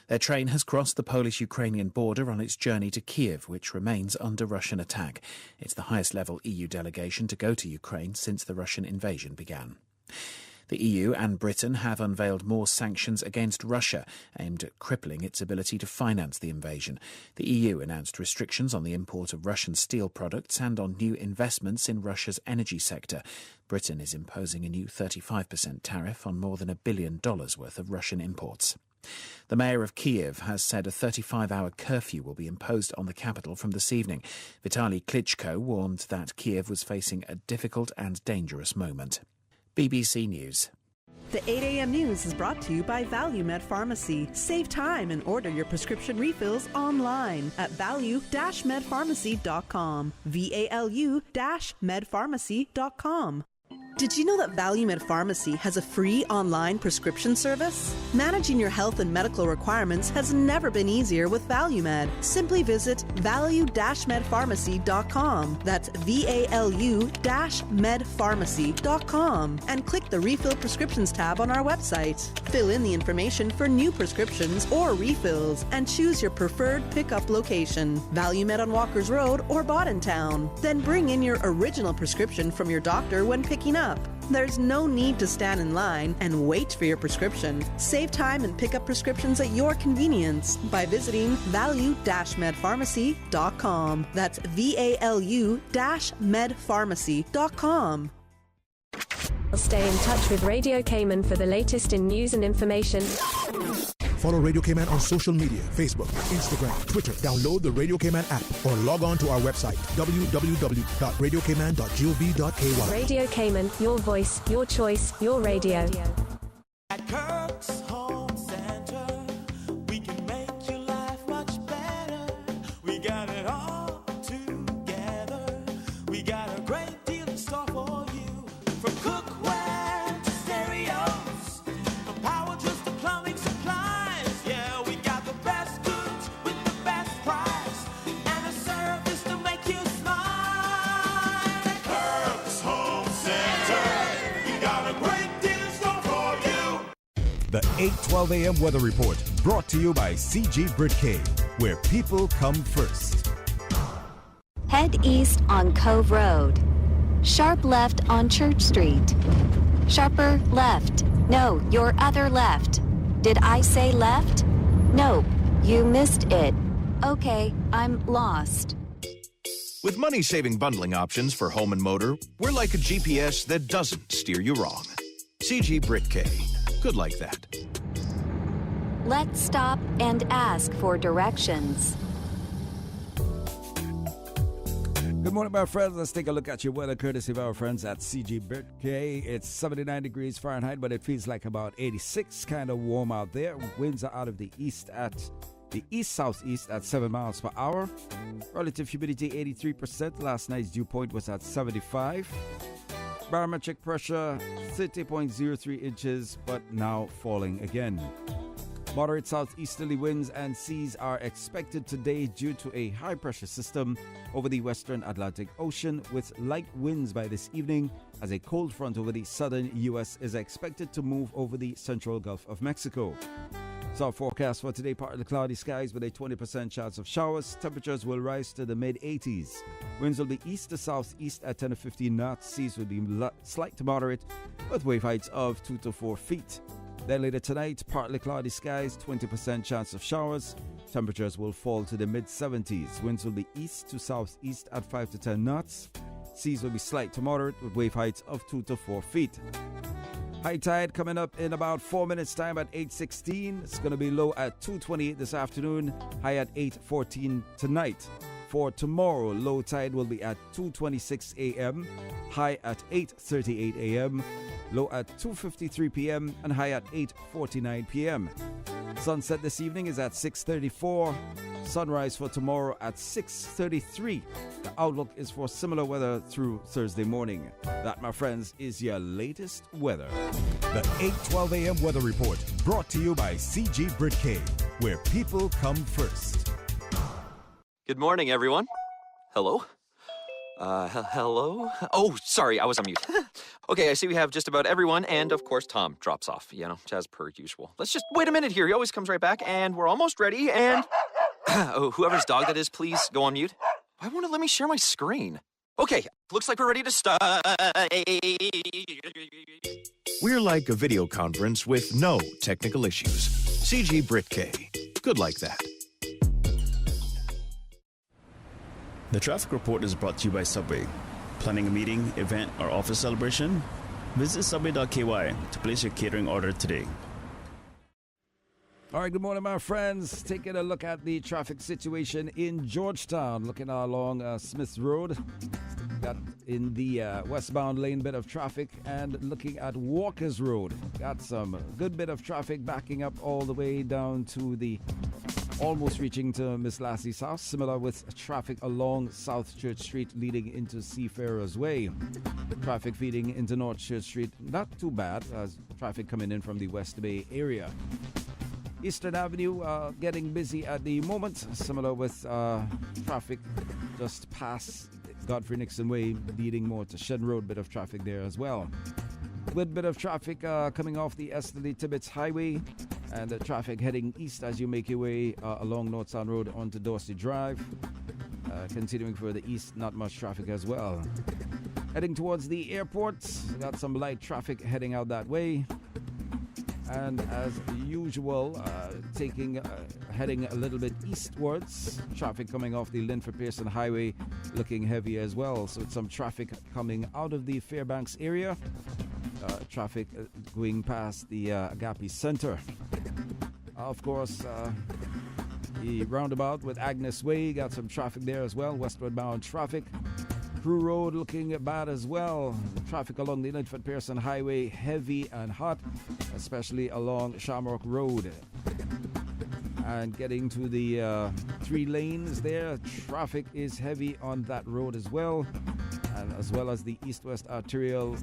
G: Their train has crossed the Polish-Ukrainian border on its journey to Kiev, which remains under Russian attack. It's the highest-level EU delegation to go to Ukraine since the Russian invasion began. The EU and Britain have unveiled more sanctions against Russia, aimed at crippling its ability to finance the invasion. The EU announced restrictions on the import of Russian steel products and on new investments in Russia's energy sector. Britain is imposing a new 35% tariff on more than $1 billion worth of Russian imports. The mayor of Kiev has said a 35-hour curfew will be imposed on the capital from this evening. Vitaly Klitschko warned that Kiev was facing a difficult and dangerous moment. BBC News.
A: The 8 a.m. news is brought to you by ValueMed Pharmacy. Save time and order your prescription refills online at value-medpharmacy.com. VALU-medpharmacy.com. Did you know that ValueMed Pharmacy has a free online prescription service? Managing your health and medical requirements has never been easier with ValueMed. Simply visit value-medpharmacy.com. That's VALU-medpharmacy.com and click the Refill Prescriptions tab on our website. Fill in the information for new prescriptions or refills and choose your preferred pickup location. ValueMed on Walkers Road or Town. Then bring in your original prescription from your doctor when picking up. There's no need to stand in line and wait for your prescription. Save time and pick up prescriptions at your convenience by visiting value-medpharmacy.com. That's VALU-medpharmacy.com.
I: Stay in touch with Radio Cayman for the latest in news and information.
J: Follow Radio Cayman on social media, Facebook, Instagram, Twitter. Download the Radio Cayman app or log on to our website, www.radiocayman.gov.ky.
I: Radio Cayman, your voice, your choice, your radio.
V: At Kirk's Home Center, we can make your life much better. We got it all together. We got a
K: The 8:12 a.m. weather report brought to you by CG Britcay, where people come first.
B: Head east on Cove Road. Sharp left on Church Street. Sharper left. No, your other left. Did I say left? Nope, you missed it. Okay, I'm lost.
L: With money-saving bundling options for home and motor, we're like a GPS that doesn't steer you wrong. CG Britcay. Good like that.
B: Let's stop and ask for directions.
M: Good morning, my friends. Let's take a look at your weather courtesy of our friends at CG Britcay. It's 79 degrees Fahrenheit, but it feels like about 86, kind of warm out there. Winds are out of the east-southeast at 7 miles per hour. Relative humidity 83%. Last night's dew point was at 75. Barometric pressure 30.03 inches, but now falling again. Moderate southeasterly winds and seas are expected today due to a high-pressure system over the western Atlantic Ocean, with light winds by this evening as a cold front over the southern U.S. is expected to move over the central Gulf of Mexico. So our forecast for today, partly cloudy skies with a 20% chance of showers. Temperatures will rise to the mid-80s. Winds will be east to southeast at 10 to 15 knots. Seas will be slight to moderate with wave heights of 2 to 4 feet. Then later tonight, partly cloudy skies, 20% chance of showers. Temperatures will fall to the mid-70s. Winds will be east to southeast at 5 to 10 knots. Seas will be slight to moderate with wave heights of 2 to 4 feet. High tide coming up in about 4 minutes time at 8:16. It's going to be low at 2:28 this afternoon, high at 8:14 tonight. For tomorrow, low tide will be at 2:26 a.m., high at 8:38 a.m., low at 2:53 p.m., and high at 8:49 p.m. Sunset this evening is at 6:34. Sunrise for tomorrow at 6:33. The outlook is for similar weather through Thursday morning. That, my friends, is your latest weather.
K: The 8:12 a.m. weather report brought to you by CG Britcay, where people come first.
N: Good morning, everyone. Hello? Hello? Oh, sorry, I was on mute. Okay, I see we have just about everyone, and of course, Tom drops off, as per usual. Let's just wait a minute here. He always comes right back, and we're almost ready, and... oh, whoever's dog that is, please go on mute. Why won't it let me share my screen? Okay, looks like we're ready to start.
L: We're like a video conference with no technical issues. CG Britcay. Good like that.
O: The traffic report is brought to you by Subway. Planning a meeting, event, or office celebration? Visit subway.ky to place your catering order today.
M: All right, good morning, my friends. Taking a look at the traffic situation in Georgetown. Looking along Smith Road. Got in the westbound lane bit of traffic, and looking at Walker's Road. Got some good bit of traffic backing up all the way down to the... almost reaching to Miss Lassie's house. Similar with traffic along South Church Street leading into Seafarers Way. Traffic feeding into North Church Street, not too bad as traffic coming in from the West Bay area. Eastern Avenue getting busy at the moment. Similar with traffic just past Godfrey Nixon Way leading more to Shen Road. Bit of traffic there as well. Good bit of traffic coming off the Esterly Tibbetts Highway. And the traffic heading east as you make your way along North Sound Road onto Dorsey Drive. Continuing further east, not much traffic as well. Heading towards the airport, got some light traffic heading out that way. And as usual, heading a little bit eastwards. Traffic coming off the Linford Pearson Highway looking heavy as well. So it's some traffic coming out of the Fairbanks area. Traffic going past the Agape Center. Of course, the roundabout with Agnes Way, got some traffic there as well. Westward bound traffic. Crew Road looking bad as well. Traffic along the Linford Pearson Highway heavy and hot, especially along Shamrock Road. And getting to the 3 lanes there, traffic is heavy on that road as well. And as well as the east-west arterial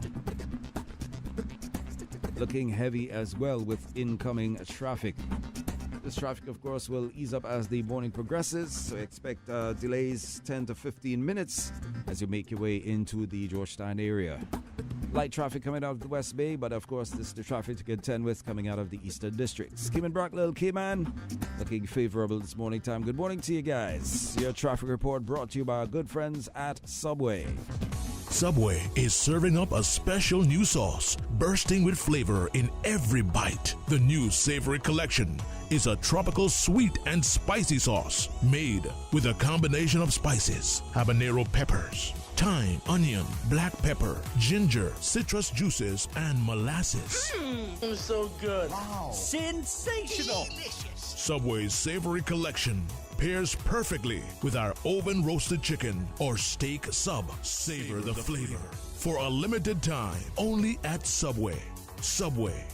M: looking heavy as well with incoming traffic. This traffic, of course, will ease up as the morning progresses, so expect delays 10 to 15 minutes as you make your way into the Georgetown area. Light traffic coming out of the West Bay, but of course this is the traffic to contend with coming out of the Eastern Districts. Cayman Brock, Little Cayman, looking favorable this morning time. Good morning to you guys. Your traffic report brought to you by our good friends at Subway.
J: Subway is serving up a special new sauce, bursting with flavor in every bite. The new Savory Collection is a tropical sweet and spicy sauce made with a combination of spices, habanero peppers, thyme, onion, black pepper, ginger, citrus juices, and molasses.
C: So good. Wow. Sensational. Delicious.
J: Subway's Savory Collection pairs perfectly with our oven roasted chicken or steak sub. Savor the flavor. For a limited time, only at Subway. Subway.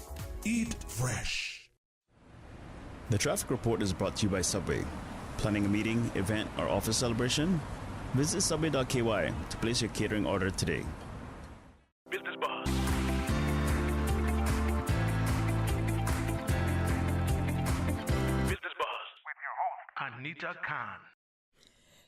J: Eat fresh.
O: The traffic report is brought to you by Subway. Planning a meeting, event, or office celebration? Visit subway.ky to place your catering order today.
J: Business Buzz. Business Buzz with your host, Anita Khan.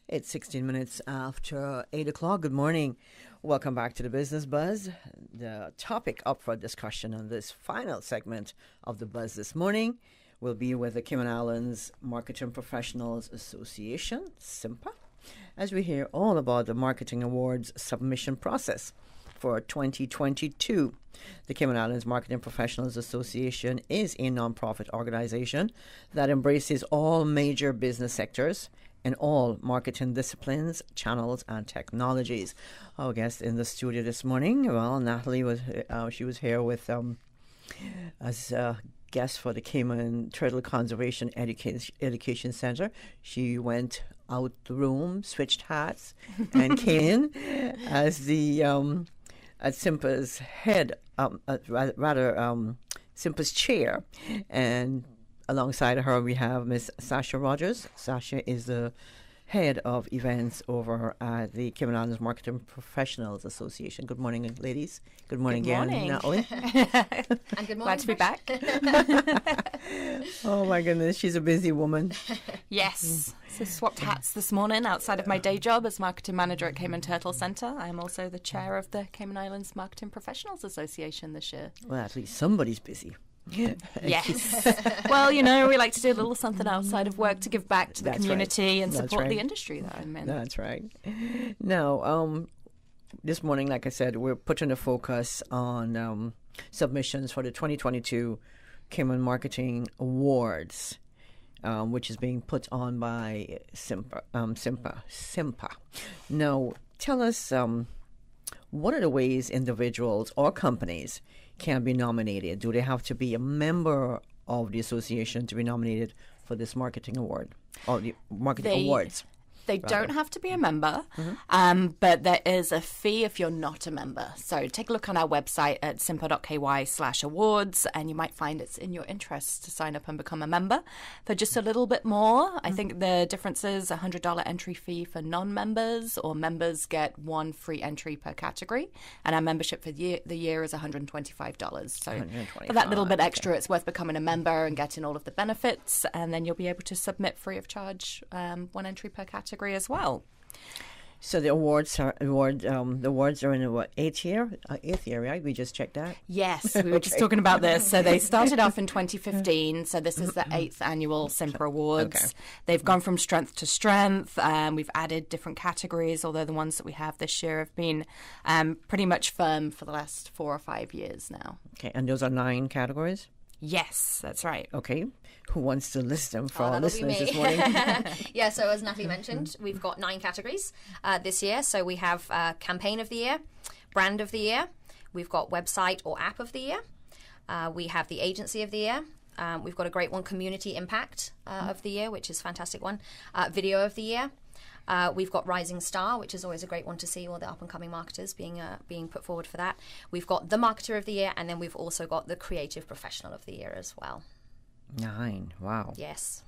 P: It's 16 minutes after 8 o'clock. Good morning. Welcome back to the Business Buzz. The topic up for discussion on this final segment of the Buzz this morning will be with the Cayman Islands Marketing Professionals Association, Simpa, as we hear all about the Marketing Awards submission process for 2022. The Cayman Islands Marketing Professionals Association is a nonprofit organization that embraces all major business sectors in all marketing disciplines, channels, and technologies. Our guest in the studio this morning, well, Natalie was here with as a guest for the Cayman Turtle Conservation Education Center. She went out the room, switched hats, and came in as the at Simpa's head, Simpa's chair, and alongside her, we have Miss Sasha Rogers. Sasha is the head of events over at the Cayman Islands Marketing Professionals Association. Good morning, ladies. Good morning again, Natalie.
Q: And good morning. Glad to be back.
P: Oh, my goodness. She's a busy woman.
Q: Yes. So swapped hats this morning outside of my day job as marketing manager at Cayman Turtle Centre. I am also the chair of the Cayman Islands Marketing Professionals Association this year.
P: Well, at least somebody's busy.
Q: Yes. Well, you know, we like to do a little something outside of work to give back to the community and support the industry that I'm in.
P: That's right. Now, this morning, like I said, we're putting a focus on submissions for the 2022 Cayman Marketing Awards, which is being put on by Simpa. Now, tell us, what are the ways individuals or companies can be nominated? Do they have to be a member of the association to be nominated for this marketing award or the marketing awards?
Q: They don't have to be a member, but there is a fee if you're not a member. So take a look on our website at simpa.ky/awards, and you might find it's in your interest to sign up and become a member for just a little bit more. I think the difference is a $100 entry fee for non-members, or members get one free entry per category, and our membership for the year is $125. So for that little bit extra, it's worth becoming a member and getting all of the benefits, and then you'll be able to submit free of charge one entry per category as well.
P: So the awards are in the eighth year, right? We just checked that.
Q: Yes, we were just talking about this. So they started off in 2015. So this is the 8th annual Simpa Awards. Okay. They've gone from strength to strength. We've added different categories, although the ones that we have this year have been pretty much firm for the last 4 or 5 years now.
P: Okay, and those are 9 categories?
Q: Yes, that's right.
P: Okay. Who wants to list them for our listeners this morning?
R: Yeah, so as Natalie mentioned, we've got 9 categories this year. So we have Campaign of the Year, Brand of the Year, we've got Website or App of the Year, we have the Agency of the Year, we've got a great one, Community Impact of the Year, which is a fantastic one, Video of the Year. We've got Rising Star, which is always a great one to see all the up-and-coming marketers being put forward for that. We've got the Marketer of the Year, and then we've also got the Creative Professional of the Year as well.
P: 9, wow.
R: Yes.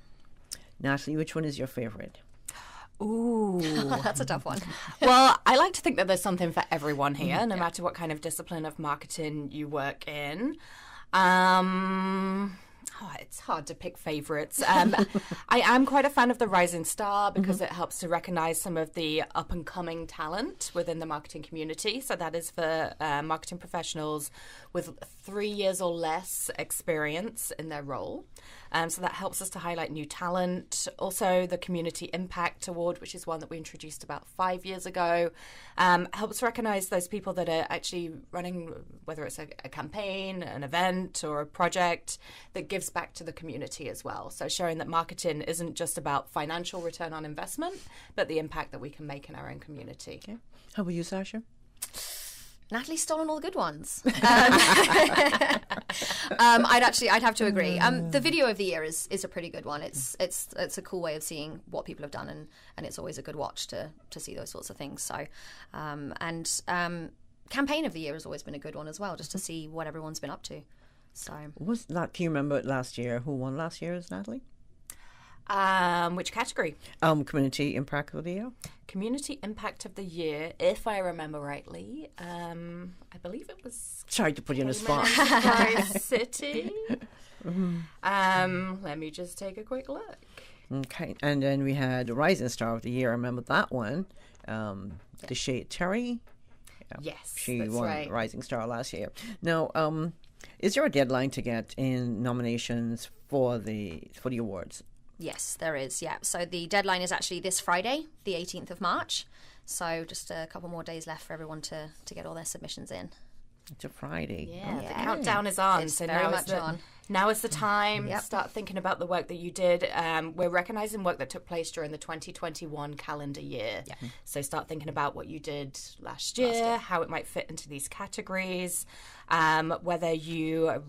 P: Natalie, which one is your favorite?
Q: Ooh.
R: That's a tough one.
Q: Well, I like to think that there's something for everyone here, no matter what kind of discipline of marketing you work in. It's hard to pick favourites. I am quite a fan of the Rising Star because it helps to recognise some of the up-and-coming talent within the marketing community. So that is for marketing professionals with 3 years or less experience in their role. So that helps us to highlight new talent. Also, the Community Impact Award, which is one that we introduced about 5 years ago, helps recognise those people that are actually running, whether it's a campaign, an event, or a project that gives back to the community as well. So showing that marketing isn't just about financial return on investment, but the impact that we can make in our own community.
P: Okay. How about you, Sasha?
R: Natalie's stolen all the good ones. I'd have to agree. The video of the year is a pretty good one. It's a cool way of seeing what people have done, and it's always a good watch to see those sorts of things. So, campaign of the year has always been a good one as well, just to see what everyone's been up to. So,
P: was that? Can you remember last year? Who won last year? Is Natalie?
Q: Which category?
P: Community Impact of the Year.
Q: Community Impact of the Year, if I remember rightly. I believe it was...
P: Sorry to put you on the spot.
Q: City. Let me just take a quick look.
P: Okay, and then we had the Rising Star of the Year. I remember that one. Deshae Terry.
Q: Yes,
P: she
Q: that's
P: won
Q: right.
P: Rising Star last year. Now, is there a deadline to get in nominations for the awards?
R: Yes, there is, yeah. So the deadline is actually this Friday, the 18th of March. So just a couple more days left for everyone to get all their submissions in.
P: It's a Friday.
Q: Yeah, the countdown is on.
R: It's
Q: so
R: very
Q: now
R: much
Q: is the,
R: on.
Q: Now is the time.
R: Yep.
Q: Start thinking about the work that you did. We're recognising work that took place during the 2021 calendar year.
R: Yep.
Q: So start thinking about what you did last year, how it might fit into these categories, whether you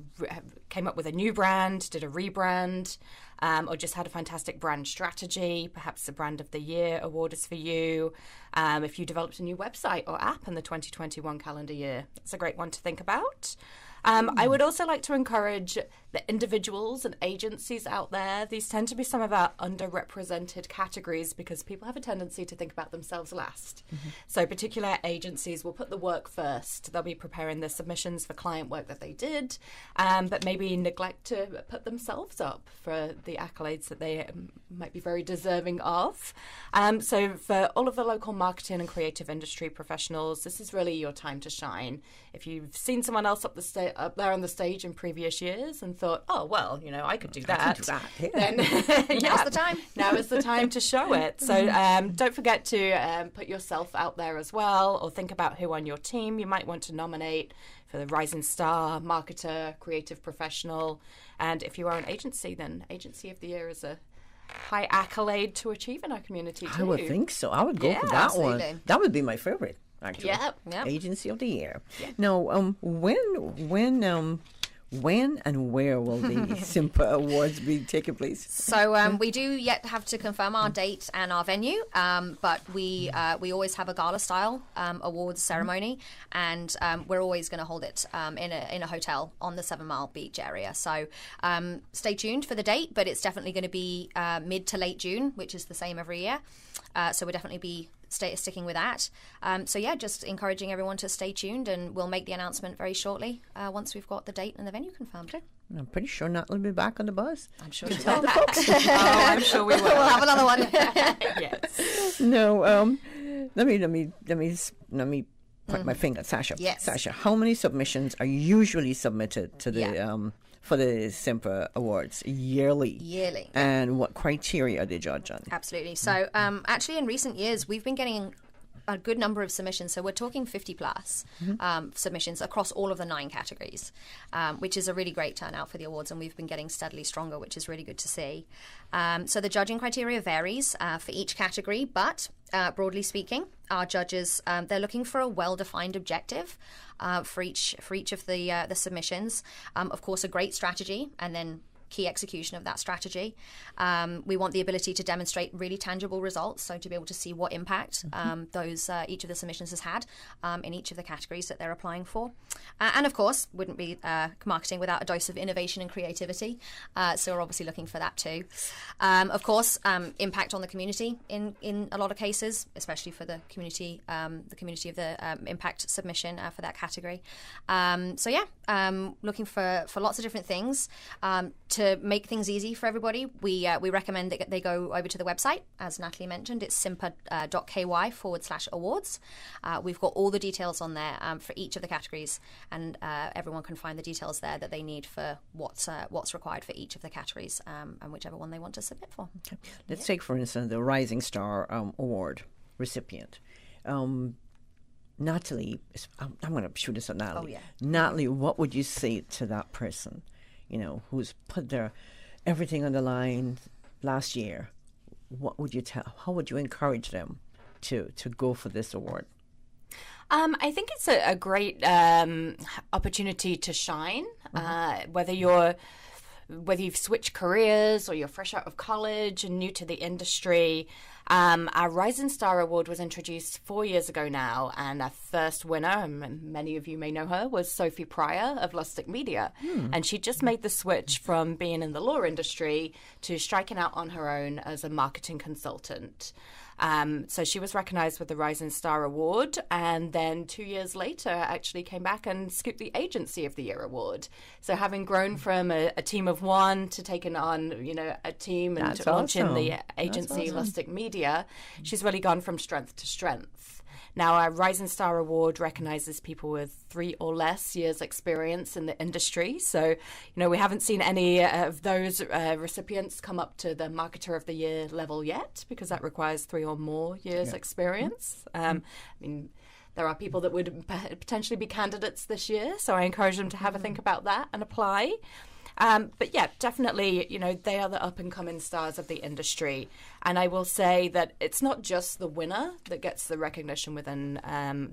Q: came up with a new brand, did a rebrand, or just had a fantastic brand strategy. Perhaps the Brand of the Year award is for you. If you developed a new website or app in the 2021 calendar year, it's a great one to think about. I would also like to encourage the individuals and agencies out there. These tend to be some of our underrepresented categories because people have a tendency to think about themselves last. So particular agencies will put the work first. They'll be preparing the submissions for client work that they did, but maybe neglect to put themselves up for the accolades that they might be very deserving of. So for all of the local marketing and creative industry professionals, this is really your time to shine. If you've seen someone else up there on the stage in previous years and thought, oh, well, I could do that. Then
R: now's the time.
Q: Now is the time to show it. So don't forget to put yourself out there as well, or think about who on your team you might want to nominate for the Rising Star, Marketer, Creative Professional. And if you are an agency, then Agency of the Year is a high accolade to achieve in our community too.
P: I would think so. I would go for that one. That would be my favorite, actually.
R: Yep.
P: Agency of the Year. Yep. Now, when and where will the Simpa Awards be taking place?
R: So we do yet have to confirm our date and our venue, but we always have a gala-style awards ceremony, and we're always going to hold it in a hotel on the 7 Mile Beach area. So stay tuned for the date, but it's definitely going to be mid to late June, which is the same every year. So we'll definitely be sticking with that. Just encouraging everyone to stay tuned, and we'll make the announcement very shortly once we've got the date and the venue confirmed.
P: I'm pretty sure Nat will be back on the bus.
R: I'm sure she
P: tell
R: will.
P: the folks.
Q: I'm sure we will.
R: We'll have another one.
Q: Yes.
P: No. Let me point my finger at Sasha.
R: Yes.
P: Sasha, how many submissions are usually submitted to the for the Simpa Awards yearly?
R: Yearly.
P: And what criteria are they judged on?
R: Absolutely. So actually in recent years, we've been getting a good number of submissions. So we're talking 50 plus submissions across all of the 9 categories, which is a really great turnout for the awards. And we've been getting steadily stronger, which is really good to see. So the judging criteria varies for each category, but broadly speaking, our judges, they're looking for a well-defined objective for each of the submissions. Of course, a great strategy, and then key execution of that strategy. We want the ability to demonstrate really tangible results, so to be able to see what impact each of the submissions has had in each of the categories that they're applying for. And of course, wouldn't be marketing without a dose of innovation and creativity. So we're obviously looking for that too. Of course, impact on the community in a lot of cases, especially for the community of the impact submission for that category. Looking for lots of different things. To to make things easy for everybody, we recommend that they go over to the website. As Natalie mentioned, it's simpa.ky/awards. We've got all the details on there for each of the categories, and everyone can find the details there that they need for what's required for each of the categories, and whichever one they want to submit for.
P: Okay. Let's take, for instance, the Rising Star Award recipient. Natalie, I'm going to shoot this at Natalie.
R: Oh, yeah.
P: Natalie, what would you say to that person, who's put their everything on the line last year? What would you how would you encourage them to go for this award?
Q: I think it's a great opportunity to shine, whether you've switched careers or you're fresh out of college and new to the industry. Our Rising Star Award was introduced 4 years ago now, and our first winner, and many of you may know her, was Sophie Pryor of Lustig Media. And she just made the switch from being in the law industry to striking out on her own as a marketing consultant. So she was recognized with the Rising Star Award, and then 2 years later actually came back and scooped the Agency of the Year award. So having grown from a team of one to taking on, a team and to launching the agency Lustig Media, she's really gone from strength to strength. Now, our Rising Star Award recognizes people with 3 or less years experience in the industry. So, we haven't seen any of those recipients come up to the Marketer of the Year level yet, because that requires 3 or more years experience. There are people that would potentially be candidates this year, so I encourage them to have a think about that and apply. But yeah, definitely, they are the up-and-coming stars of the industry. And I will say that it's not just the winner that gets the recognition within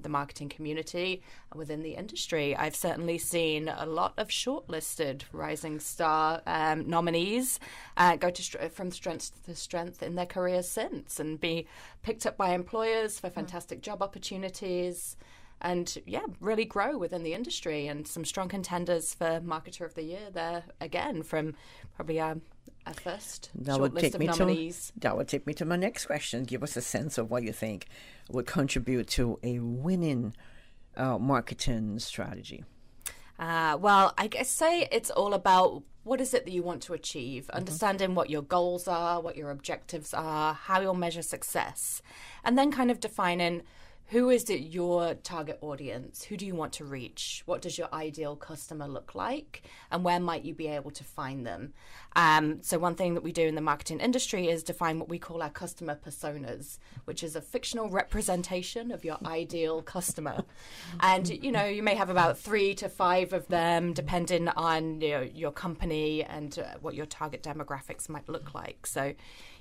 Q: the marketing community, within the industry. I've certainly seen a lot of shortlisted Rising Star nominees go from strength to strength in their careers since, and be picked up by employers for fantastic job opportunities. And really grow within the industry, and some strong contenders for Marketer of the Year there again from probably our first short list of nominees.
P: That would take me to my next question. Give us a sense of what you think would contribute to a winning marketing strategy.
Q: Well, I guess say it's all about what is it that you want to achieve, understanding what your goals are, what your objectives are, how you'll measure success, and then kind of defining who is it your target audience? Who do you want to reach? What does your ideal customer look like? And where might you be able to find them? So one thing that we do in the marketing industry is define what we call our customer personas, which is a fictional representation of your ideal customer. And, you may have about 3 to 5 of them, depending on your company and what your target demographics might look like. So,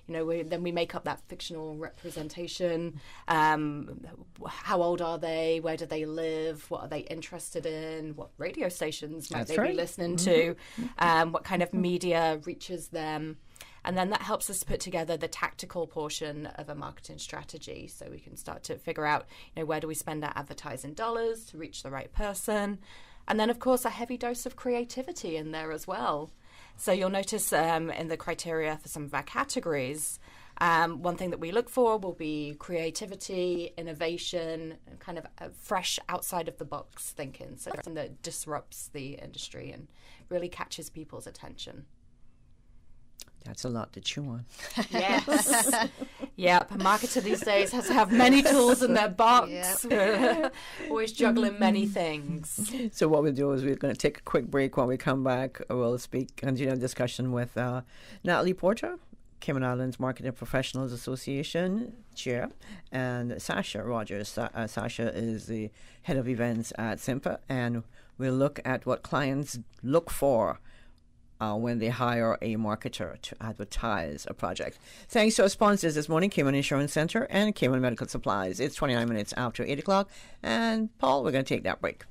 Q: then we make up that fictional representation. How old are they? Where do they live? What are they interested in? What radio stations might they be listening to? What kind of media reaches them? And then that helps us put together the tactical portion of a marketing strategy. So we can start to figure out, where do we spend our advertising dollars to reach the right person? And then, of course, a heavy dose of creativity in there as well. So you'll notice in the criteria for some of our categories, one thing that we look for will be creativity, innovation, and kind of fresh outside of the box thinking. So something that disrupts the industry and really catches people's attention.
P: That's a lot to chew on.
Q: Yes. Yep. A marketer these days has to have many tools in their box. Yep. We're always juggling many things.
P: So what we'll do is we're going to take a quick break. When we come back, we'll continue a discussion with Natalie Porter, Cayman Islands Marketing Professionals Association Chair, and Sasha Rogers. Sasha is the head of events at Simpa, and we'll look at what clients look for when they hire a marketer to advertise a project. Thanks to our sponsors this morning, Cayman Insurance Center and Cayman Medical Supplies. It's 29 minutes after 8 o'clock. And Paul, we're going to take that break.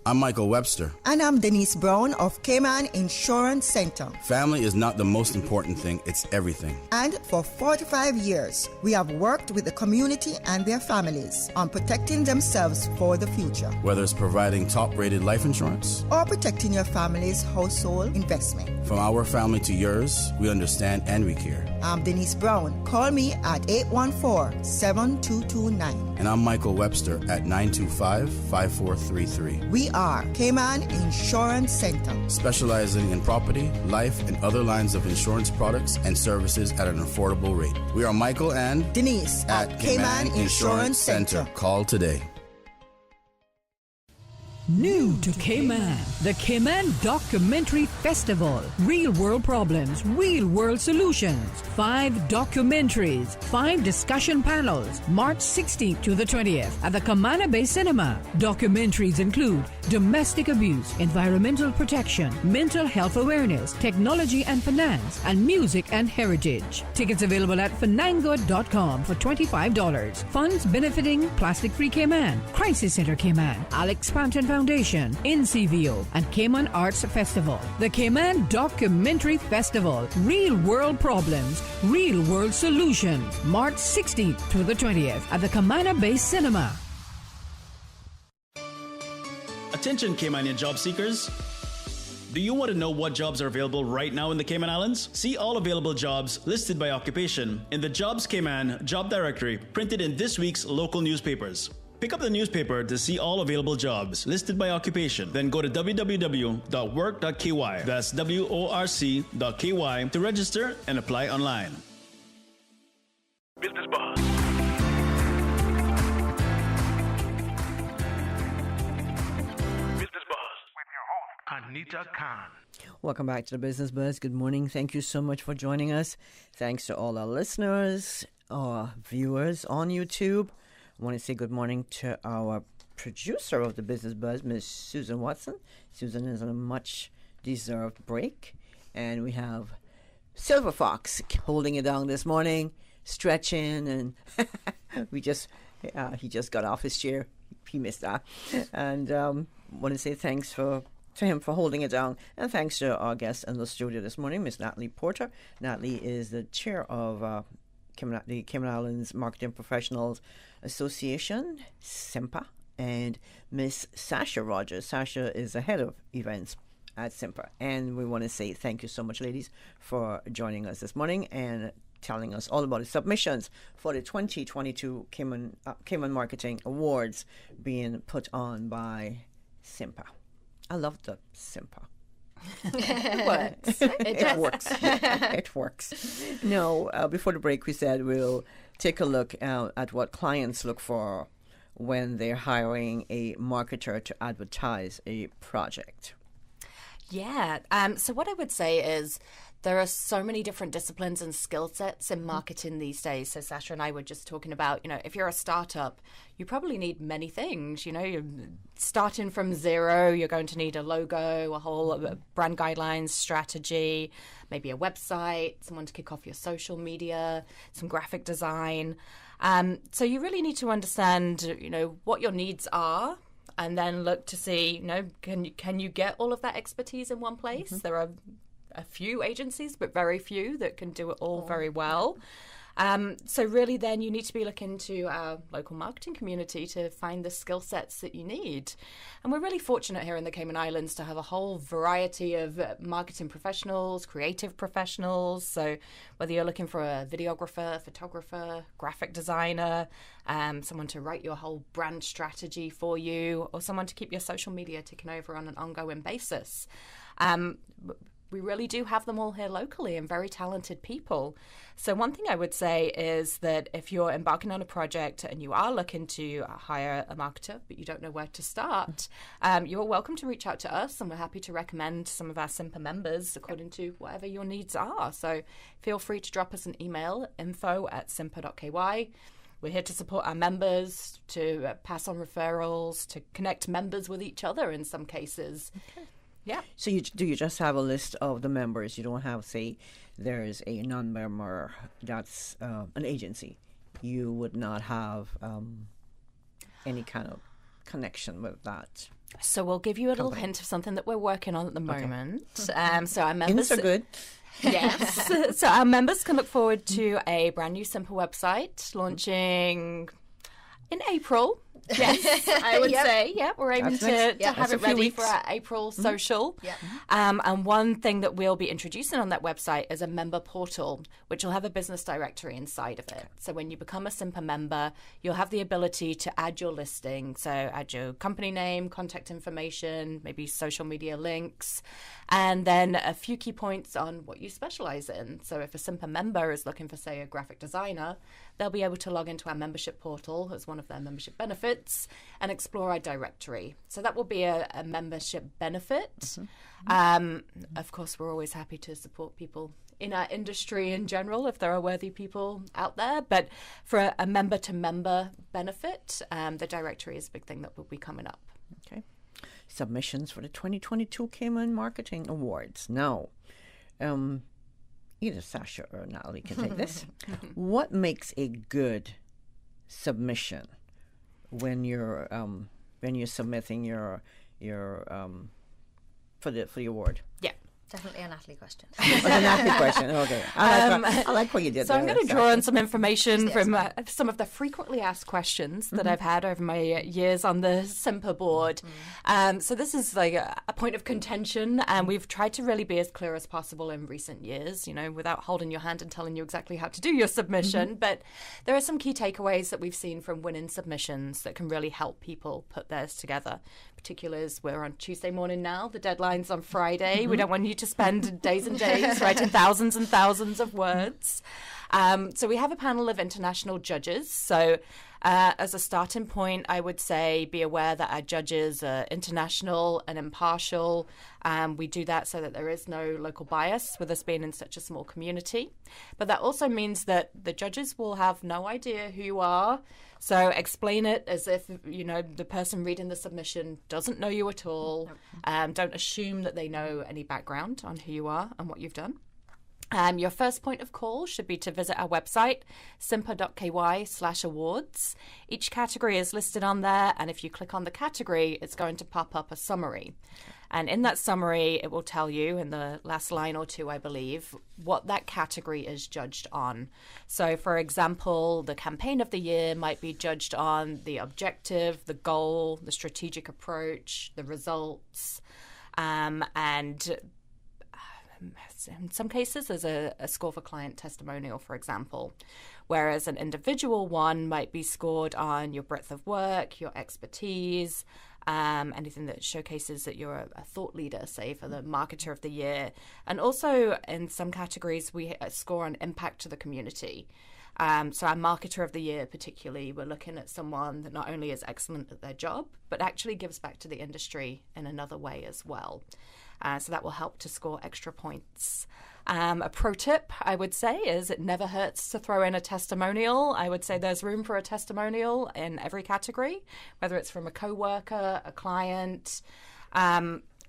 H: I'm Michael Webster.
S: And I'm Denise Brown of Cayman Insurance Center.
H: Family is not the most important thing, it's everything.
S: And for 45 years, we have worked with the community and their families on protecting themselves for the future.
H: Whether it's providing top-rated life insurance
S: or protecting your family's household investment.
H: From our family to yours, we understand and we care.
S: I'm Denise Brown. Call me at 814-7229.
H: And I'm Michael Webster at 925-5433.
S: We are Cayman Insurance Center.
H: Specializing in property, life, and other lines of insurance products and services at an affordable rate. We are Michael and
S: Denise at Cayman Insurance Center.
H: Call today.
D: New to Cayman, the Cayman Documentary Festival. Real world problems, real world solutions. 5 documentaries, 5 discussion panels, March 16th to the 20th at the Camana Bay Cinema. Documentaries include domestic abuse, environmental protection, mental health awareness, technology and finance, and music and heritage. Tickets available at fanango.com for $25. Funds benefiting Plastic Free Cayman, Crisis Center Cayman, Alex Panton Foundation, NCVO, and Cayman Arts Festival. The Cayman Documentary Festival. Real world problems, real world solutions. March 16th to the 20th at the Camana Bay Cinema.
O: Attention Caymanian job seekers. Do you want to know what jobs are available right now in the Cayman Islands? See all available jobs listed by occupation in the Jobs Cayman job directory printed in this week's local newspapers. Pick up the newspaper to see all available jobs listed by occupation. Then go to www.work.ky. That's WORC.ky to register and apply online.
J: Business Buzz. Business Buzz with your host, Anita Khan.
P: Welcome back to the Business Buzz. Good morning. Thank you so much for joining us. Thanks to all our listeners, our viewers on YouTube. I want to say good morning to our producer of the Business Buzz, Ms. Susan Watson. Susan is on a much-deserved break. And we have Silver Fox holding it down this morning, stretching, and he just got off his chair. He missed that. And want to say thanks to him for holding it down. And thanks to our guest in the studio this morning, Ms. Natalie Porter. Natalie is the chair of the Cayman Islands Marketing Professionals Association, Simpa, and Miss Sasha Rogers. Sasha is the head of events at Simpa. And we want to say thank you so much, ladies, for joining us this morning and telling us all about the submissions for the 2022 Cayman Marketing Awards being put on by Simpa. I love the Simpa.
Q: It works.
P: It works. It works. No, before the break, we said we'll take a look at what clients look for when they're hiring a marketer to advertise a project.
Q: Yeah. So what I would say is there are so many different disciplines and skill sets in marketing these days. So Sasha and I were just talking about, if you're a startup, you probably need many things. You're starting from zero. You're going to need a logo, a whole brand guidelines, strategy, maybe a website, someone to kick off your social media, some graphic design. So you really need to understand, what your needs are. And then look to see, can you get all of that expertise in one place? Mm-hmm. There are a few agencies, but very few that can do it all very well. So really then you need to be looking to our local marketing community to find the skill sets that you need. And we're really fortunate here in the Cayman Islands to have a whole variety of marketing professionals, creative professionals. So whether you're looking for a videographer, photographer, graphic designer, someone to write your whole brand strategy for you, or someone to keep your social media ticking over on an ongoing basis. We really do have them all here locally and very talented people. So one thing I would say is that if you're embarking on a project and you are looking to hire a marketer, but you don't know where to start, you're welcome to reach out to us, and we're happy to recommend some of our Simpa members according to whatever your needs are. So feel free to drop us an email, info@simpa.ky. We're here to support our members, to pass on referrals, to connect members with each other in some cases. Okay. Yeah.
P: So do you just have a list of the members? You don't have, say, there's a non-member that's an agency. You would not have any kind of connection with that.
Q: So we'll give you a little hint of something that we're working on at the moment. So our members
P: Hints are good.
Q: Yes. So our members can look forward to a brand new Simpa website launching in April. Yes, I would
R: Yep.
Q: say. Yeah, we're aiming to have it ready for our April social.
R: Yep.
Q: And one thing that we'll be introducing on that website is a member portal, which will have a business directory inside of it. So when you become a Simpa member, you'll have the ability to add your listing. So add your company name, contact information, maybe social media links, and then a few key points on what you specialize in. So if a Simpa member is looking for, say, a graphic designer, they'll be able to log into our membership portal as one of their membership benefits and explore our directory. So that will be a membership benefit. Of course, we're always happy to support people in our industry in general if there are worthy people out there. But for a member-to-member benefit, the directory is a big thing that will be coming up.
P: Okay. Submissions for the 2022 Cayman Marketing Awards. Now, either Sasha or Natalie can take this. What makes a good submission when you're submitting your for the award?
R: Yeah. Definitely a Natalie question.
P: A Natalie question. Okay. I like what you did.
Q: So
P: there,
Q: I'm going to draw on some information
R: Yes.
Q: from some of the frequently asked questions that I've had over my years on the Simpa board. So this is like a point of contention, and we've tried to really be as clear as possible in recent years, without holding your hand and telling you exactly how to do your submission. But there are some key takeaways that we've seen from winning submissions that can really help people put theirs together. Particulars, we're on Tuesday morning now. The deadline's on Friday. We don't want you to spend days and days writing thousands and thousands of words. So we have a panel of international judges. So as a starting point, I would say be aware that our judges are international and impartial. We do that so that there is no local bias with us being in such a small community. But that also means that the judges will have no idea who you are. So explain it as if, the person reading the submission doesn't know you at all. Don't assume that they know any background on who you are and what you've done. Your first point of call should be to visit our website, simpa.ky/awards. Each category is listed on there, and if you click on the category, it's going to pop up a summary. And in that summary, it will tell you in the last line or two, I believe, what that category is judged on. So, for example, the campaign of the year might be judged on the objective, the goal, the strategic approach, the results, and in some cases, there's a score for client testimonial, for example, whereas an individual one might be scored on your breadth of work, your expertise, anything that showcases that you're a thought leader, say, for the marketer of the year. And also, in some categories, we score on impact to the community. So our marketer of the year, particularly, we're looking at someone that not only is excellent at their job, but actually gives back to the industry in another way as well. So that will help to score extra points. A pro tip, I would say, is it never hurts to throw in a testimonial. I would say there's room for a testimonial in every category, whether it's from a co-worker, a client,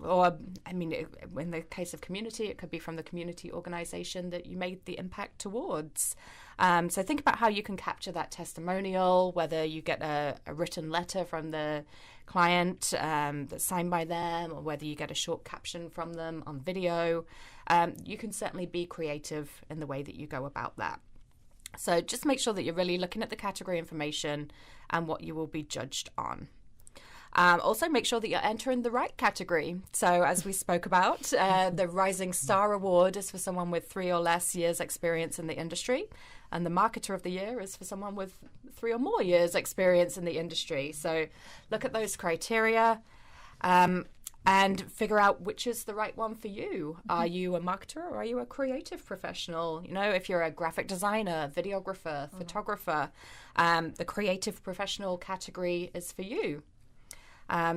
Q: or, in the case of community, it could be from the community organization that you made the impact towards. So think about how you can capture that testimonial, whether you get a written letter from the client that's signed by them, or whether you get a short caption from them on video. You can certainly be creative in the way that you go about that. So just make sure that you're really looking at the category information and what you will be judged on. Also, make sure that you're entering the right category. So, as we spoke about, the Rising Star Award is for someone with 3 or less years' experience in the industry, and the Marketer of the Year is for someone with 3 or more years' experience in the industry. So, look at those criteria and figure out which is the right one for you. Are you a marketer or are you a creative professional? If you're a graphic designer, videographer, photographer, the creative professional category is for you.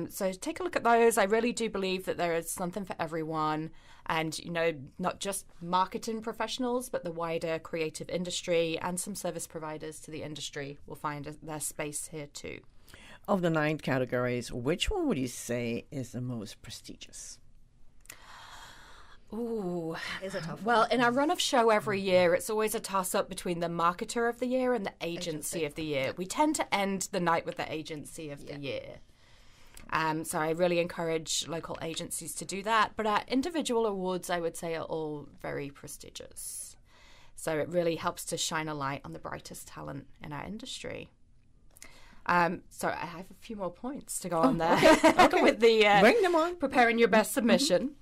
Q: So take a look at those. I really do believe that there is something for everyone, and not just marketing professionals, but the wider creative industry and some service providers to the industry will find their space here too.
P: Of the 9 categories, which one would you say is the most prestigious?
Q: Ooh,
R: is a tough
Q: well, in our run of show every year, it's always a toss-up between the Marketer of the Year and the Agency of the Year. We tend to end the night with the Agency of the Year. So I really encourage local agencies to do that. But our individual awards, I would say, are all very prestigious. So it really helps to shine a light on the brightest talent in our industry. So I have a few more points to go on there with the
P: bring them on.
Q: Preparing your best submission.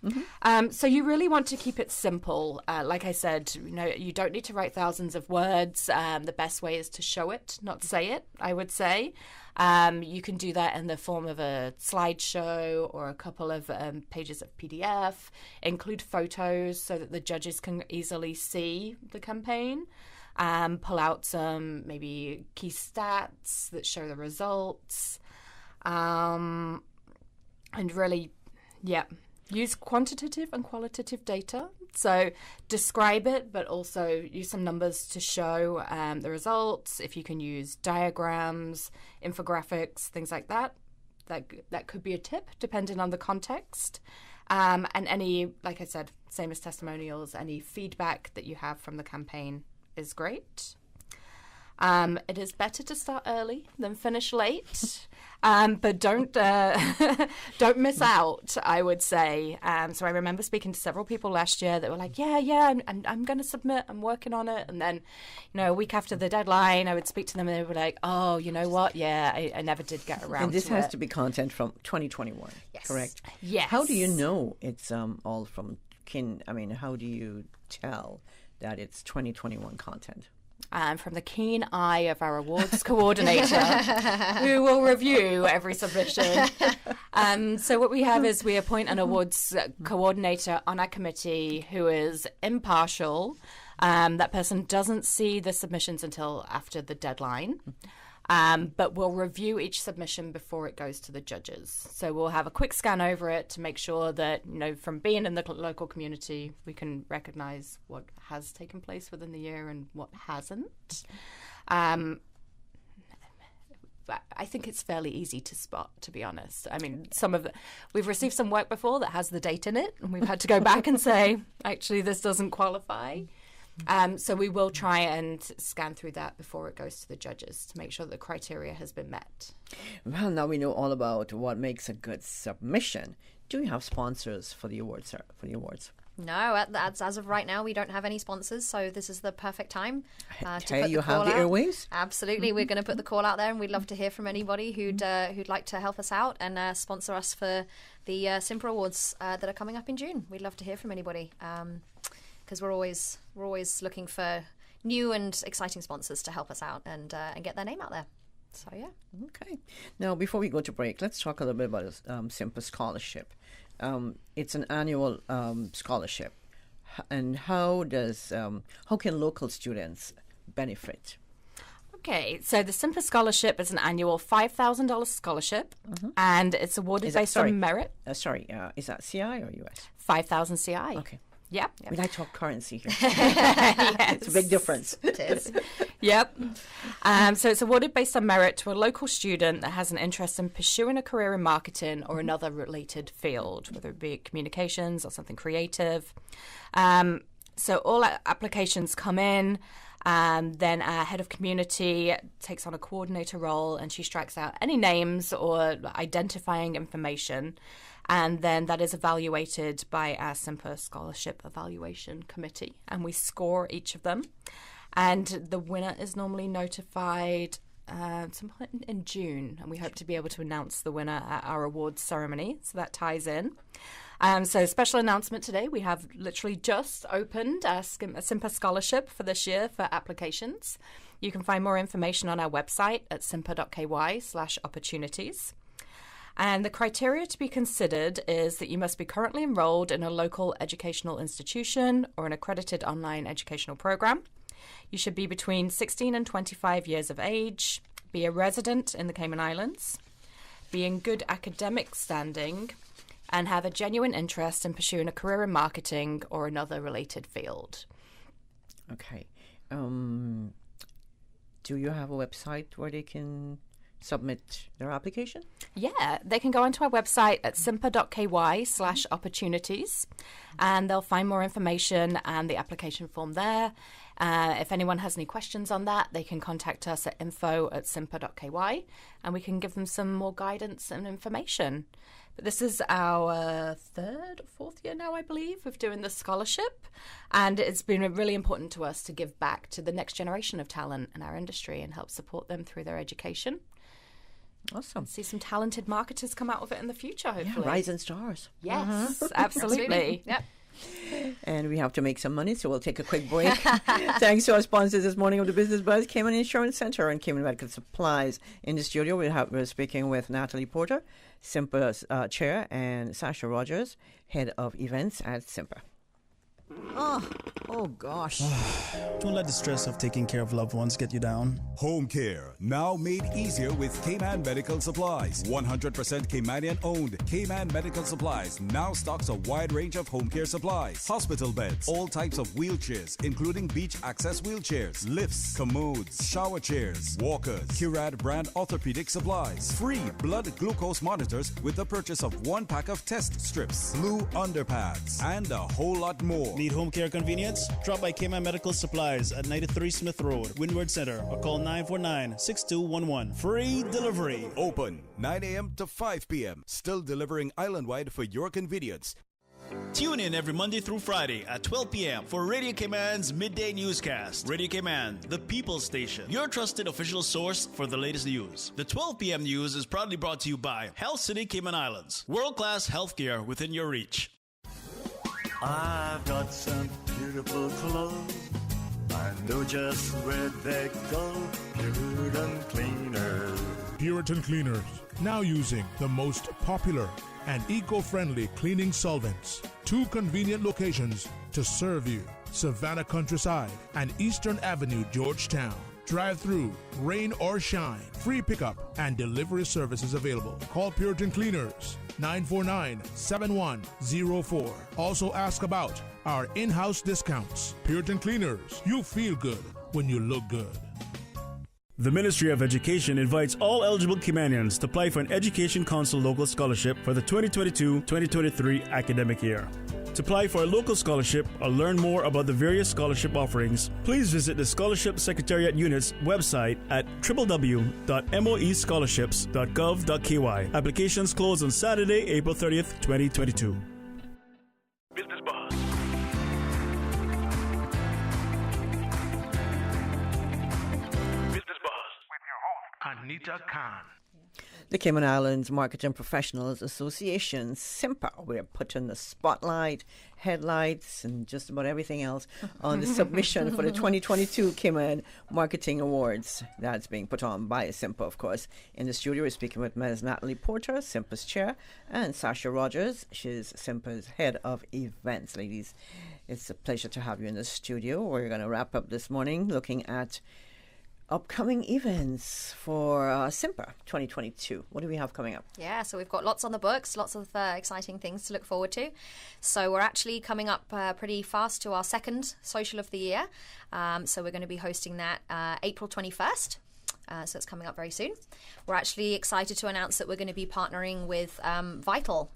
Q: So you really want to keep it simple. Like I said, you don't need to write thousands of words. The best way is to show it, not say it, I would say. You can do that in the form of a slideshow or a couple of pages of PDF. Include photos so that the judges can easily see the campaign. Pull out some maybe key stats that show the results. And really, use quantitative and qualitative data. So describe it, but also use some numbers to show the results. If you can use diagrams, infographics, things like that, that could be a tip, depending on the context. And any, like I said, same as testimonials, any feedback that you have from the campaign is great. It is better to start early than finish late, but don't miss out, I would say. So I remember speaking to several people last year that were like, I'm going to submit, I'm working on it. And then, a week after the deadline, I would speak to them and they were like, oh, you know what? Yeah, I never did get around to it.
P: And this has to be content from 2021, correct?
Q: Yes.
P: How do you know it's all from how do you tell that it's 2021 content?
Q: From the keen eye of our awards coordinator, who will review every submission. So what we have is we appoint an awards coordinator on our committee who is impartial. That person doesn't see the submissions until after the deadline. But we'll review each submission before it goes to the judges. So we'll have a quick scan over it to make sure that, from being in the local community, we can recognise what has taken place within the year and what hasn't. I think it's fairly easy to spot, to be honest. I mean, we've received some work before that has the date in it, and we've had to go back and say, actually, this doesn't qualify. So we will try and scan through that before it goes to the judges to make sure that the criteria has been met.
P: Well, now we know all about what makes a good submission. Do we have sponsors for the awards?
R: No, as of right now, we don't have any sponsors, so this is the perfect time to put the
P: you
R: call
P: have the
R: out.
P: airwaves?
R: Absolutely, we're going to put the call out there, and we'd love to hear from anybody who'd like to help us out and sponsor us for the Simpa Awards that are coming up in June. We'd love to hear from anybody. Because we're always looking for new and exciting sponsors to help us out and get their name out there. So yeah.
P: Okay. Now, before we go to break, let's talk a little bit about Simpa Scholarship. It's an annual scholarship, and how can local students benefit?
Q: Okay, so the Simpa Scholarship is an annual $5,000 scholarship, and it's awarded based on merit.
P: Is that CI or US?
Q: 5,000 CI.
P: Okay.
Q: Yep.
P: I mean, I talk currency here.
Q: Yes.
P: It's a big difference.
R: It is.
Q: Yep. So it's awarded based on merit to a local student that has an interest in pursuing a career in marketing or another related field, whether it be communications or something creative. So all applications come in. Then our head of community takes on a coordinator role, and she strikes out any names or identifying information. And then that is evaluated by our Simpa Scholarship Evaluation Committee. And we score each of them. And the winner is normally notified some point in June. And we hope to be able to announce the winner at our awards ceremony. So that ties in. So special announcement today. We have literally just opened our Simpa Scholarship for this year for applications. You can find more information on our website at simpa.ky/opportunities. And the criteria to be considered is that you must be currently enrolled in a local educational institution or an accredited online educational program. You should be between 16 and 25 years of age, be a resident in the Cayman Islands, be in good academic standing, and have a genuine interest in pursuing a career in marketing or another related field.
P: Okay. Do you have a website where they can submit their application?
Q: Yeah, they can go onto our website at simpa.ky/opportunities, and they'll find more information and the application form there. If anyone has any questions on that, they can contact us at info@simpa.ky, and we can give them some more guidance and information. But this is our third or fourth year now, I believe, of doing the scholarship, and it's been really important to us to give back to the next generation of talent in our industry and help support them through their education.
P: Awesome.
Q: See some talented marketers come out of it in the future, hopefully.
P: Yeah, rising stars.
Q: Yes, absolutely.
R: Yep.
P: And we have to make some money, so we'll take a quick break. Thanks to our sponsors this morning of the Business Buzz, Cayman Insurance Center and Cayman Medical Supplies. In the studio, we're speaking with Natalie Porter, Simpa's chair, and Sasha Rogers, head of events at Simpa.
F: Oh gosh.
O: Don't let the stress of taking care of loved ones get you down.
K: Home care, now made easier with Cayman Medical Supplies. 100% Caymanian owned. Cayman Medical Supplies now stocks a wide range of home care supplies. Hospital beds, all types of wheelchairs, including beach access wheelchairs, lifts, commodes, shower chairs, walkers, Curad brand orthopedic supplies. Free blood glucose monitors with the purchase of 1 pack of test strips, blue underpads, and a whole lot more.
O: Need home care convenience? Drop by Cayman Medical Supplies at 93 Smith Road, Windward Center, or call 949-6211. Free delivery.
K: Open 9 a.m. to 5 p.m. Still delivering island-wide for your convenience.
O: Tune in every Monday through Friday at 12 p.m. for Radio Cayman's Midday Newscast. Radio Cayman, the People's Station, your trusted official source for the latest news. The 12 p.m. news is proudly brought to you by Health City Cayman Islands. World-class healthcare within your reach.
V: I've got some beautiful clothes. I know just where they go. Puritan Cleaners.
J: Puritan Cleaners, now using the most popular and eco-friendly cleaning solvents. 2 convenient locations to serve you: Savannah Countryside and Eastern Avenue, Georgetown. Drive-through, rain or shine, free pickup and delivery services available. Call Puritan Cleaners, 949-7104. Also ask about our in-house discounts. Puritan Cleaners, you feel good when you look good.
O: The Ministry of Education invites all eligible Caymanians to apply for an Education Council Local Scholarship for the 2022-2023 academic year. To apply for a local scholarship or learn more about the various scholarship offerings, please visit the Scholarship Secretariat Unit's website at www.moescholarships.gov.ky. Applications close on Saturday, April 30th, 2022.
J: Business Buzz. Business Buzz with your host, Anita Khan.
P: The Cayman Islands Marketing Professionals Association, Simpa, we're putting the spotlight, headlights, and just about everything else on the submission for the 2022 Cayman Marketing Awards. That's being put on by Simpa, of course. In the studio, we're speaking with Ms. Natalie Porter, Simpa's chair, and Sasha Rogers. She's Simpa's head of events. Ladies, it's a pleasure to have you in the studio. We're going to wrap up this morning looking at upcoming events for Simpa 2022. What do we have coming up?
R: Yeah, so we've got lots on the books, lots of exciting things to look forward to. So we're actually coming up pretty fast to our second social of the year. So we're going to be hosting that April 21st. So it's coming up very soon. We're actually excited to announce that we're going to be partnering with Vital,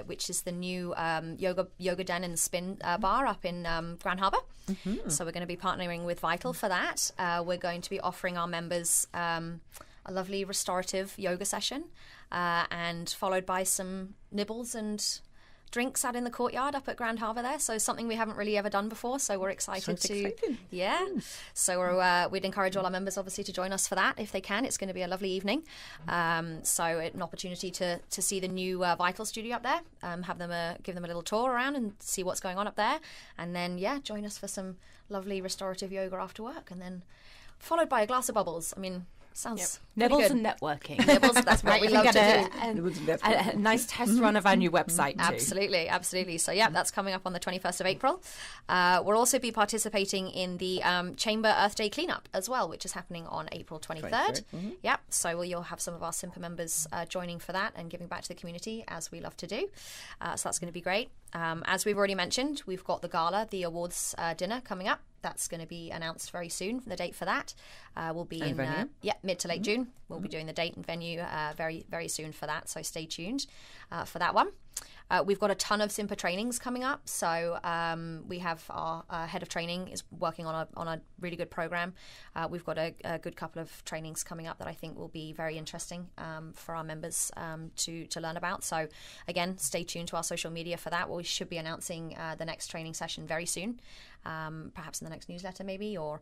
R: which is the new yoga den and spin bar up in Grand Harbour. Mm-hmm. So we're going to be partnering with Vital for that. We're going to be offering our members a lovely restorative yoga session and followed by some nibbles and drinks out in the courtyard up at Grand Harbour there. So something we haven't really ever done before. So we're excited Yeah. So we'd encourage all our members obviously to join us for that if they can. It's going to be a lovely evening. So an opportunity to see the new Vital studio up there, give them a little tour around and see what's going on up there. And then, join us for some lovely restorative yoga after work. And then followed by a glass of bubbles. I mean, sounds
Q: nibbles
R: good.
Q: and networking.
R: Nibbles, that's what we love to do.
Q: A nice test run of our new website too.
R: Absolutely. So that's coming up on the 21st of April. We'll also be participating in the Chamber Earth Day cleanup as well, which is happening on April 23rd. Mm-hmm. Yep. So you'll have some of our Simpa members joining for that and giving back to the community as we love to do. So that's going to be great. As we've already mentioned, we've got the gala, the awards dinner coming up. That's going to be announced very soon. The date for that will be in mid to late June. We'll be doing the date and venue very, very soon for that. So stay tuned for that one. We've got a ton of Simpa trainings coming up. So we have our head of training is working on a really good program. We've got a good couple of trainings coming up that I think will be very interesting for our members to learn about. So again, stay tuned to our social media for that. We should be announcing the next training session very soon. perhaps in the next newsletter maybe, or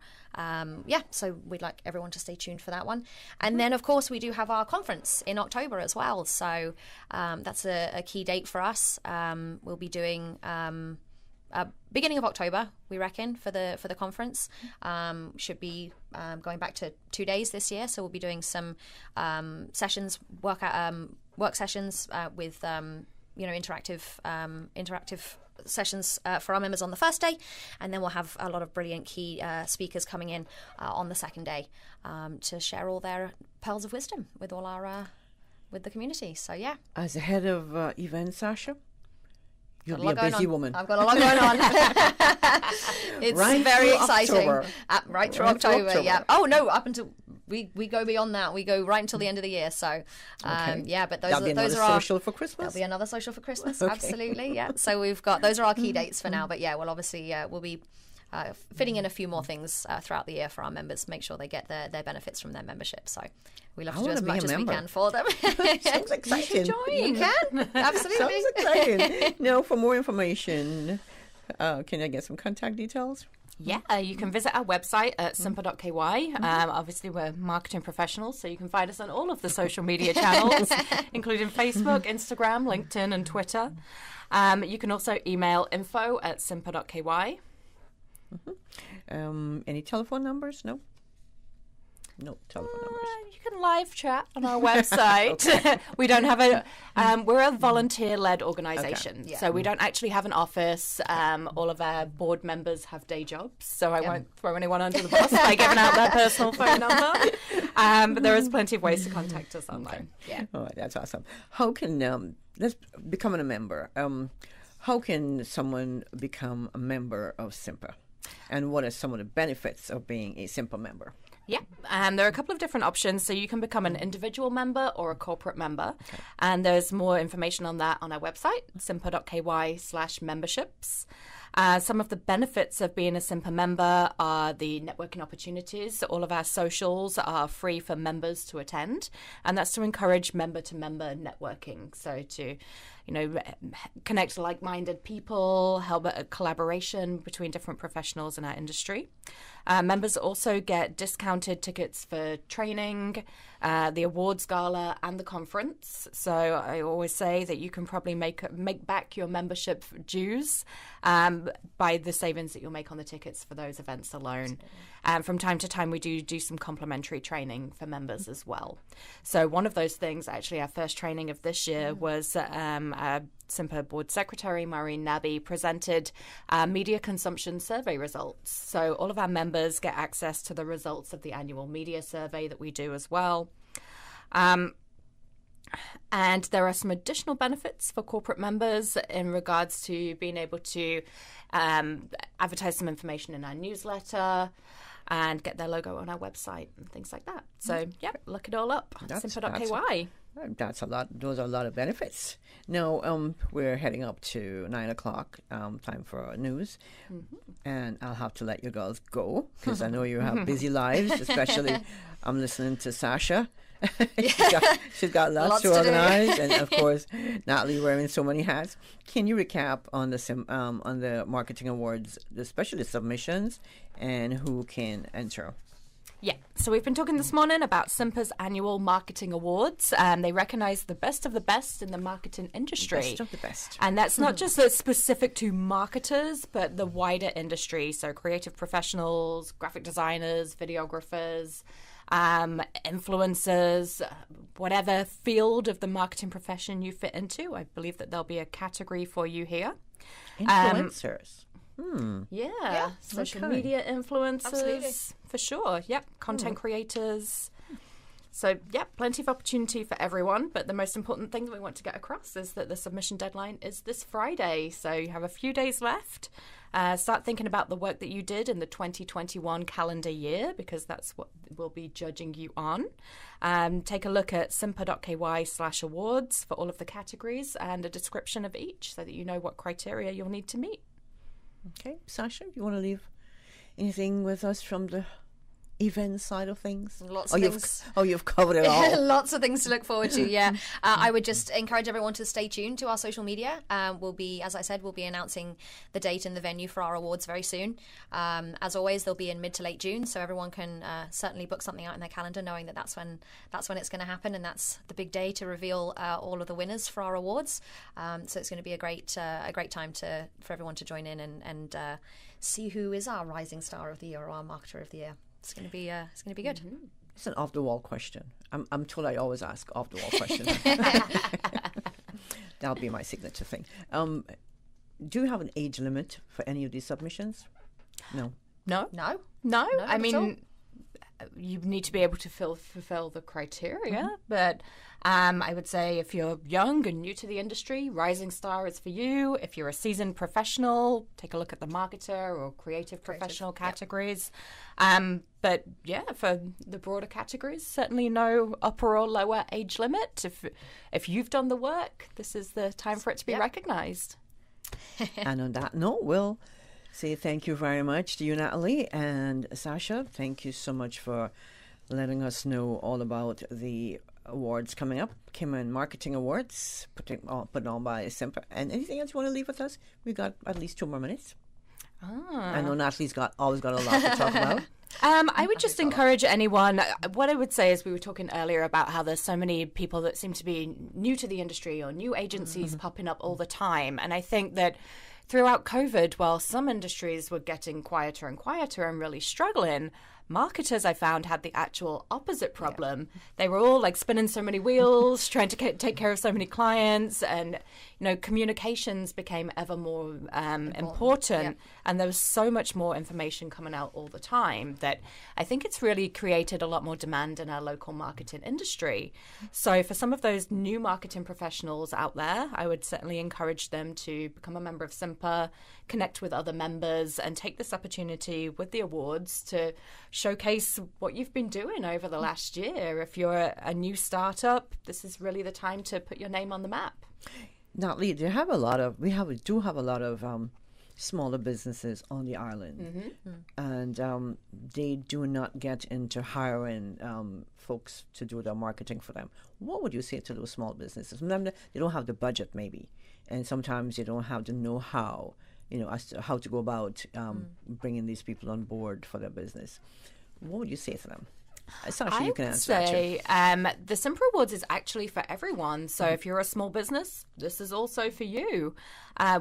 R: so we'd like everyone to stay tuned for that one. And then of course we do have our conference in October as well, so that's a key date for us. We'll be doing beginning of October, we reckon, for the conference. Should be going back to 2 days this year, so we'll be doing some sessions, work sessions with interactive sessions for our members on the first day, and then we'll have a lot of brilliant key speakers coming in on the second day to share all their pearls of wisdom with all our with the community. So yeah,
P: as the head of events, Sasha, you'll be a busy woman.
R: I've got a lot going on. It's
P: right
R: very exciting.
P: Right
R: through October. Yeah. Oh no, up until we go beyond that. We go right until the end of the year. So but those are our
P: social for Christmas.
R: There'll be another social for Christmas.
P: Okay.
R: Absolutely. Yeah. So we've got those are our key dates for now. But yeah, we'll obviously we'll be fitting in a few more things throughout the year for our members. Make sure they get their benefits from their membership. So we love to do as much as we can for them.
P: Sounds exciting.
R: You should join. You can. Absolutely.
P: Sounds exciting. Now, for more information, can I get some contact details?
Q: Yeah, you can visit our website at simpa.ky. Obviously, we're marketing professionals, so you can find us on all of the social media channels, including Facebook, Instagram, LinkedIn, and Twitter. You can also email info@simpa.ky.
P: Any telephone numbers? No telephone numbers.
Q: You can live chat on our website. We don't have we're a volunteer-led organisation, so we don't actually have an office. All of our board members have day jobs, so I won't throw anyone under the bus by giving out their personal phone number. But there is plenty of ways to contact us online.
P: Yeah. All right, that's awesome. How can let's becoming a member? How can someone become a member of Simpa? And what are some of the benefits of being a Simpa member?
Q: Yeah, there are a couple of different options. So you can become an individual member or a corporate member. Okay. And there's more information on that on our website, simpa.ky/memberships. Some of the benefits of being a Simpa member are the networking opportunities. All of our socials are free for members to attend, and that's to encourage member-to-member networking. So to, connect like-minded people, help a collaboration between different professionals in our industry. Members also get discounted tickets for training, the awards gala, and the conference. So I always say that you can probably make back your membership dues by the savings that you'll make on the tickets for those events alone. From time to time, we do some complimentary training for members as well. So one of those things, actually, our first training of this year was our Simpa Board Secretary, Maureen Nabby, presented media consumption survey results. So all of our members get access to the results of the annual media survey that we do as well. And there are some additional benefits for corporate members in regards to being able to advertise some information in our newsletter and get their logo on our website and things like that. So, look it all up. Simpa.ky.
P: That's a lot. Those are a lot of benefits. Now, we're heading up to 9 o'clock, time for news. And I'll have to let you girls go because I know you have busy lives, especially I'm listening to Sasha. she's got lots to organize, and of course, Natalie wearing so many hats. Can you recap on the marketing awards, especially the submissions, and who can enter?
Q: Yeah, so we've been talking this morning about Simpa's annual marketing awards. They recognise the best of the best in the marketing industry.
P: Best of the best.
Q: And that's not just specific to marketers, but the wider industry. So creative professionals, graphic designers, videographers, influencers, whatever field of the marketing profession you fit into. I believe that there'll be a category for you here.
P: Influencers.
Q: Yeah, social media influencers.
R: Absolutely.
Q: For sure. Yep, content creators. So, plenty of opportunity for everyone. But the most important thing that we want to get across is that the submission deadline is this Friday. So you have a few days left. Start thinking about the work that you did in the 2021 calendar year, because that's what we'll be judging you on. Take a look at simpa.ky/awards for all of the categories and a description of each so that you know what criteria you'll need to meet.
P: Okay. Sasha, you want to leave anything with us from the event side of things?
R: Lots of things.
P: You've covered it all.
R: Lots of things to look forward to, yeah. I would just encourage everyone to stay tuned to our social media. We'll be, as I said, we'll be announcing the date and the venue for our awards very soon. As always, they'll be in mid to late June, so everyone can certainly book something out in their calendar, knowing that that's when it's going to happen, and that's the big day to reveal all of the winners for our awards. So it's going to be a great time for everyone to join in and see who is our Rising Star of the Year or our Marketer of the Year. It's going to be good.
P: Mm-hmm. It's an off-the-wall question. I'm told I always ask off-the-wall questions. That'll be my signature thing. Do you have an age limit for any of these submissions? No.
Q: I mean, you need to be able to fulfill the criteria, but I would say if you're young and new to the industry, Rising Star is for you. If you're a seasoned professional, take a look at the marketer or creative professional categories. But yeah, for the broader categories, certainly no upper or lower age limit. If you've done the work, this is the time for it to be recognized.
P: And on that note, we'll say thank you very much to you, Natalie, and Sasha. Thank you so much for letting us know all about the awards coming up, Cayman Marketing Awards, put on by Simpa. And anything else you want to leave with us? We've got at least 2 more minutes. I know Natalie's always got a lot to talk about.
Q: I would just encourage anyone. What I would say is, we were talking earlier about how there's so many people that seem to be new to the industry or new agencies popping up all the time. And I think that throughout COVID, while some industries were getting quieter and quieter and really struggling, marketers, I found, had the actual opposite problem. Yeah. They were all like spinning so many wheels, trying to take care of so many clients, and communications became ever more important. Yeah. And there was so much more information coming out all the time that I think it's really created a lot more demand in our local marketing industry. So for some of those new marketing professionals out there, I would certainly encourage them to become a member of Simpa, connect with other members, and take this opportunity with the awards to showcase what you've been doing over the last year. If you're a new startup, this is really the time to put your name on the map.
P: Natalie, we do have a lot of smaller businesses on the island, and they do not get into hiring folks to do their marketing for them. What would you say to those small businesses? Remember, they don't have the budget, maybe, and sometimes they don't have the know-how, as to how to go about bringing these people on board for their business. What would you say to them? Sasha, you can answer that too.
Q: The Simpa Awards is actually for everyone. So if you're a small business, this is also for you.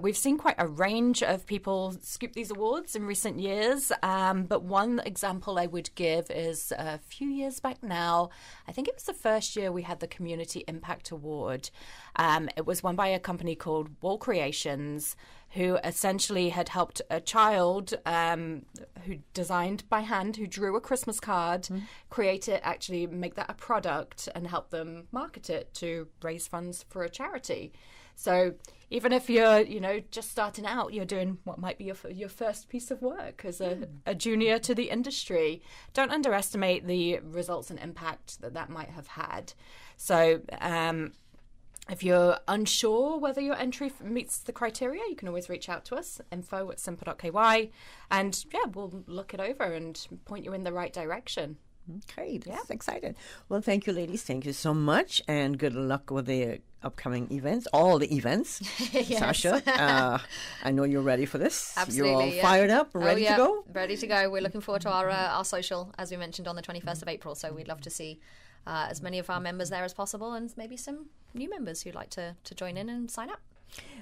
Q: We've seen quite a range of people scoop these awards in recent years. But one example I would give is a few years back now. I think it was the first year we had the Community Impact Award. It was won by a company called Wall Creations, who essentially had helped a child who designed by hand, who drew a Christmas card, create it, actually make that a product, and help them market it to raise funds for a charity. So even if you're, just starting out, you're doing what might be your first piece of work as a junior to the industry, don't underestimate the results and impact that might have had. So if you're unsure whether your entry meets the criteria, you can always reach out to us, info@simpa.ky, and we'll look it over and point you in the right direction.
P: Okay, this is exciting. Well, thank you, ladies. Thank you so much, and good luck with the upcoming events, all the events. Yes. Sasha, I know you're ready for this.
R: Absolutely.
P: You're all fired up, ready to go?
R: Ready to go. We're looking forward to our social, as we mentioned, on the 21st of April, so we'd love to see as many of our members there as possible, and maybe some new members who'd like to join in and sign up.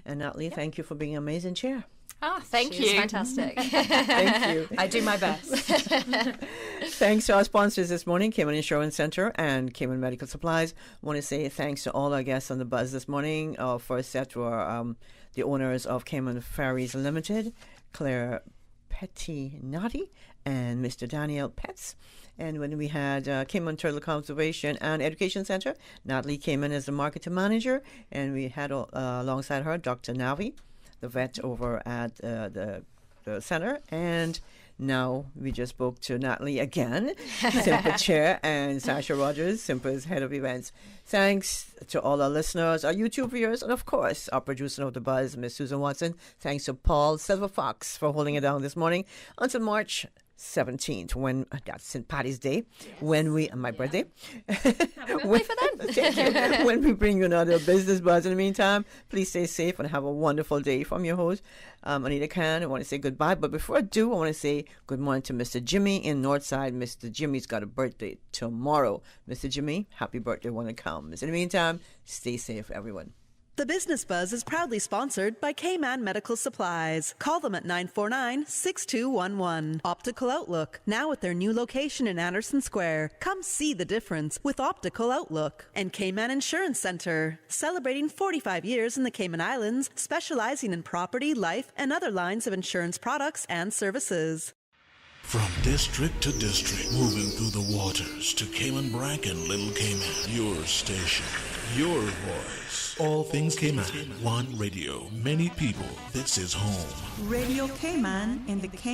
P: And Natalie, thank you for being an amazing chair.
Q: Thank you.
R: Fantastic.
P: Thank you.
Q: I do my best.
P: Thanks to our sponsors this morning, Cayman Insurance Center and Cayman Medical Supplies. I want to say thanks to all our guests on the buzz this morning. Our first set were the owners of Cayman Fairies Limited, Claire Pettinati and Mr. Daniel Petz. And when we had Cayman Turtle Conservation and Education Center, Natalie Cayman as the marketing manager, and we had alongside her Dr. Navi, the vet over at the center. And now we just spoke to Natalie again, Simpa Chair, and Sasha Rogers, Simpa's Head of Events. Thanks to all our listeners, our YouTube viewers, and of course, our producer of The Buzz, Miss Susan Watson. Thanks to Paul Silverfox for holding it down this morning. Until March 17th, when that's St. Paddy's Day, when we, my birthday. When we bring you another business buzz. In the meantime, please stay safe and have a wonderful day. From your host, Anita Khan. I want to say goodbye, but before I do, I want to say good morning to Mr. Jimmy in Northside. Mr. Jimmy's got a birthday tomorrow. Mr. Jimmy, happy birthday when it comes. In the meantime, stay safe, everyone.
A: The Business Buzz is proudly sponsored by Cayman Medical Supplies. Call them at 949-6211. Optical Outlook, now at their new location in Anderson Square. Come see the difference with Optical Outlook. And Cayman Insurance Center, celebrating 45 years in the Cayman Islands, specializing in property, life, and other lines of insurance products and services.
J: From district to district, moving through the waters to Cayman Brac and Little Cayman. Your station, your voice. All things Cayman. One radio, many people. This is home.
F: Radio Cayman in the Cayman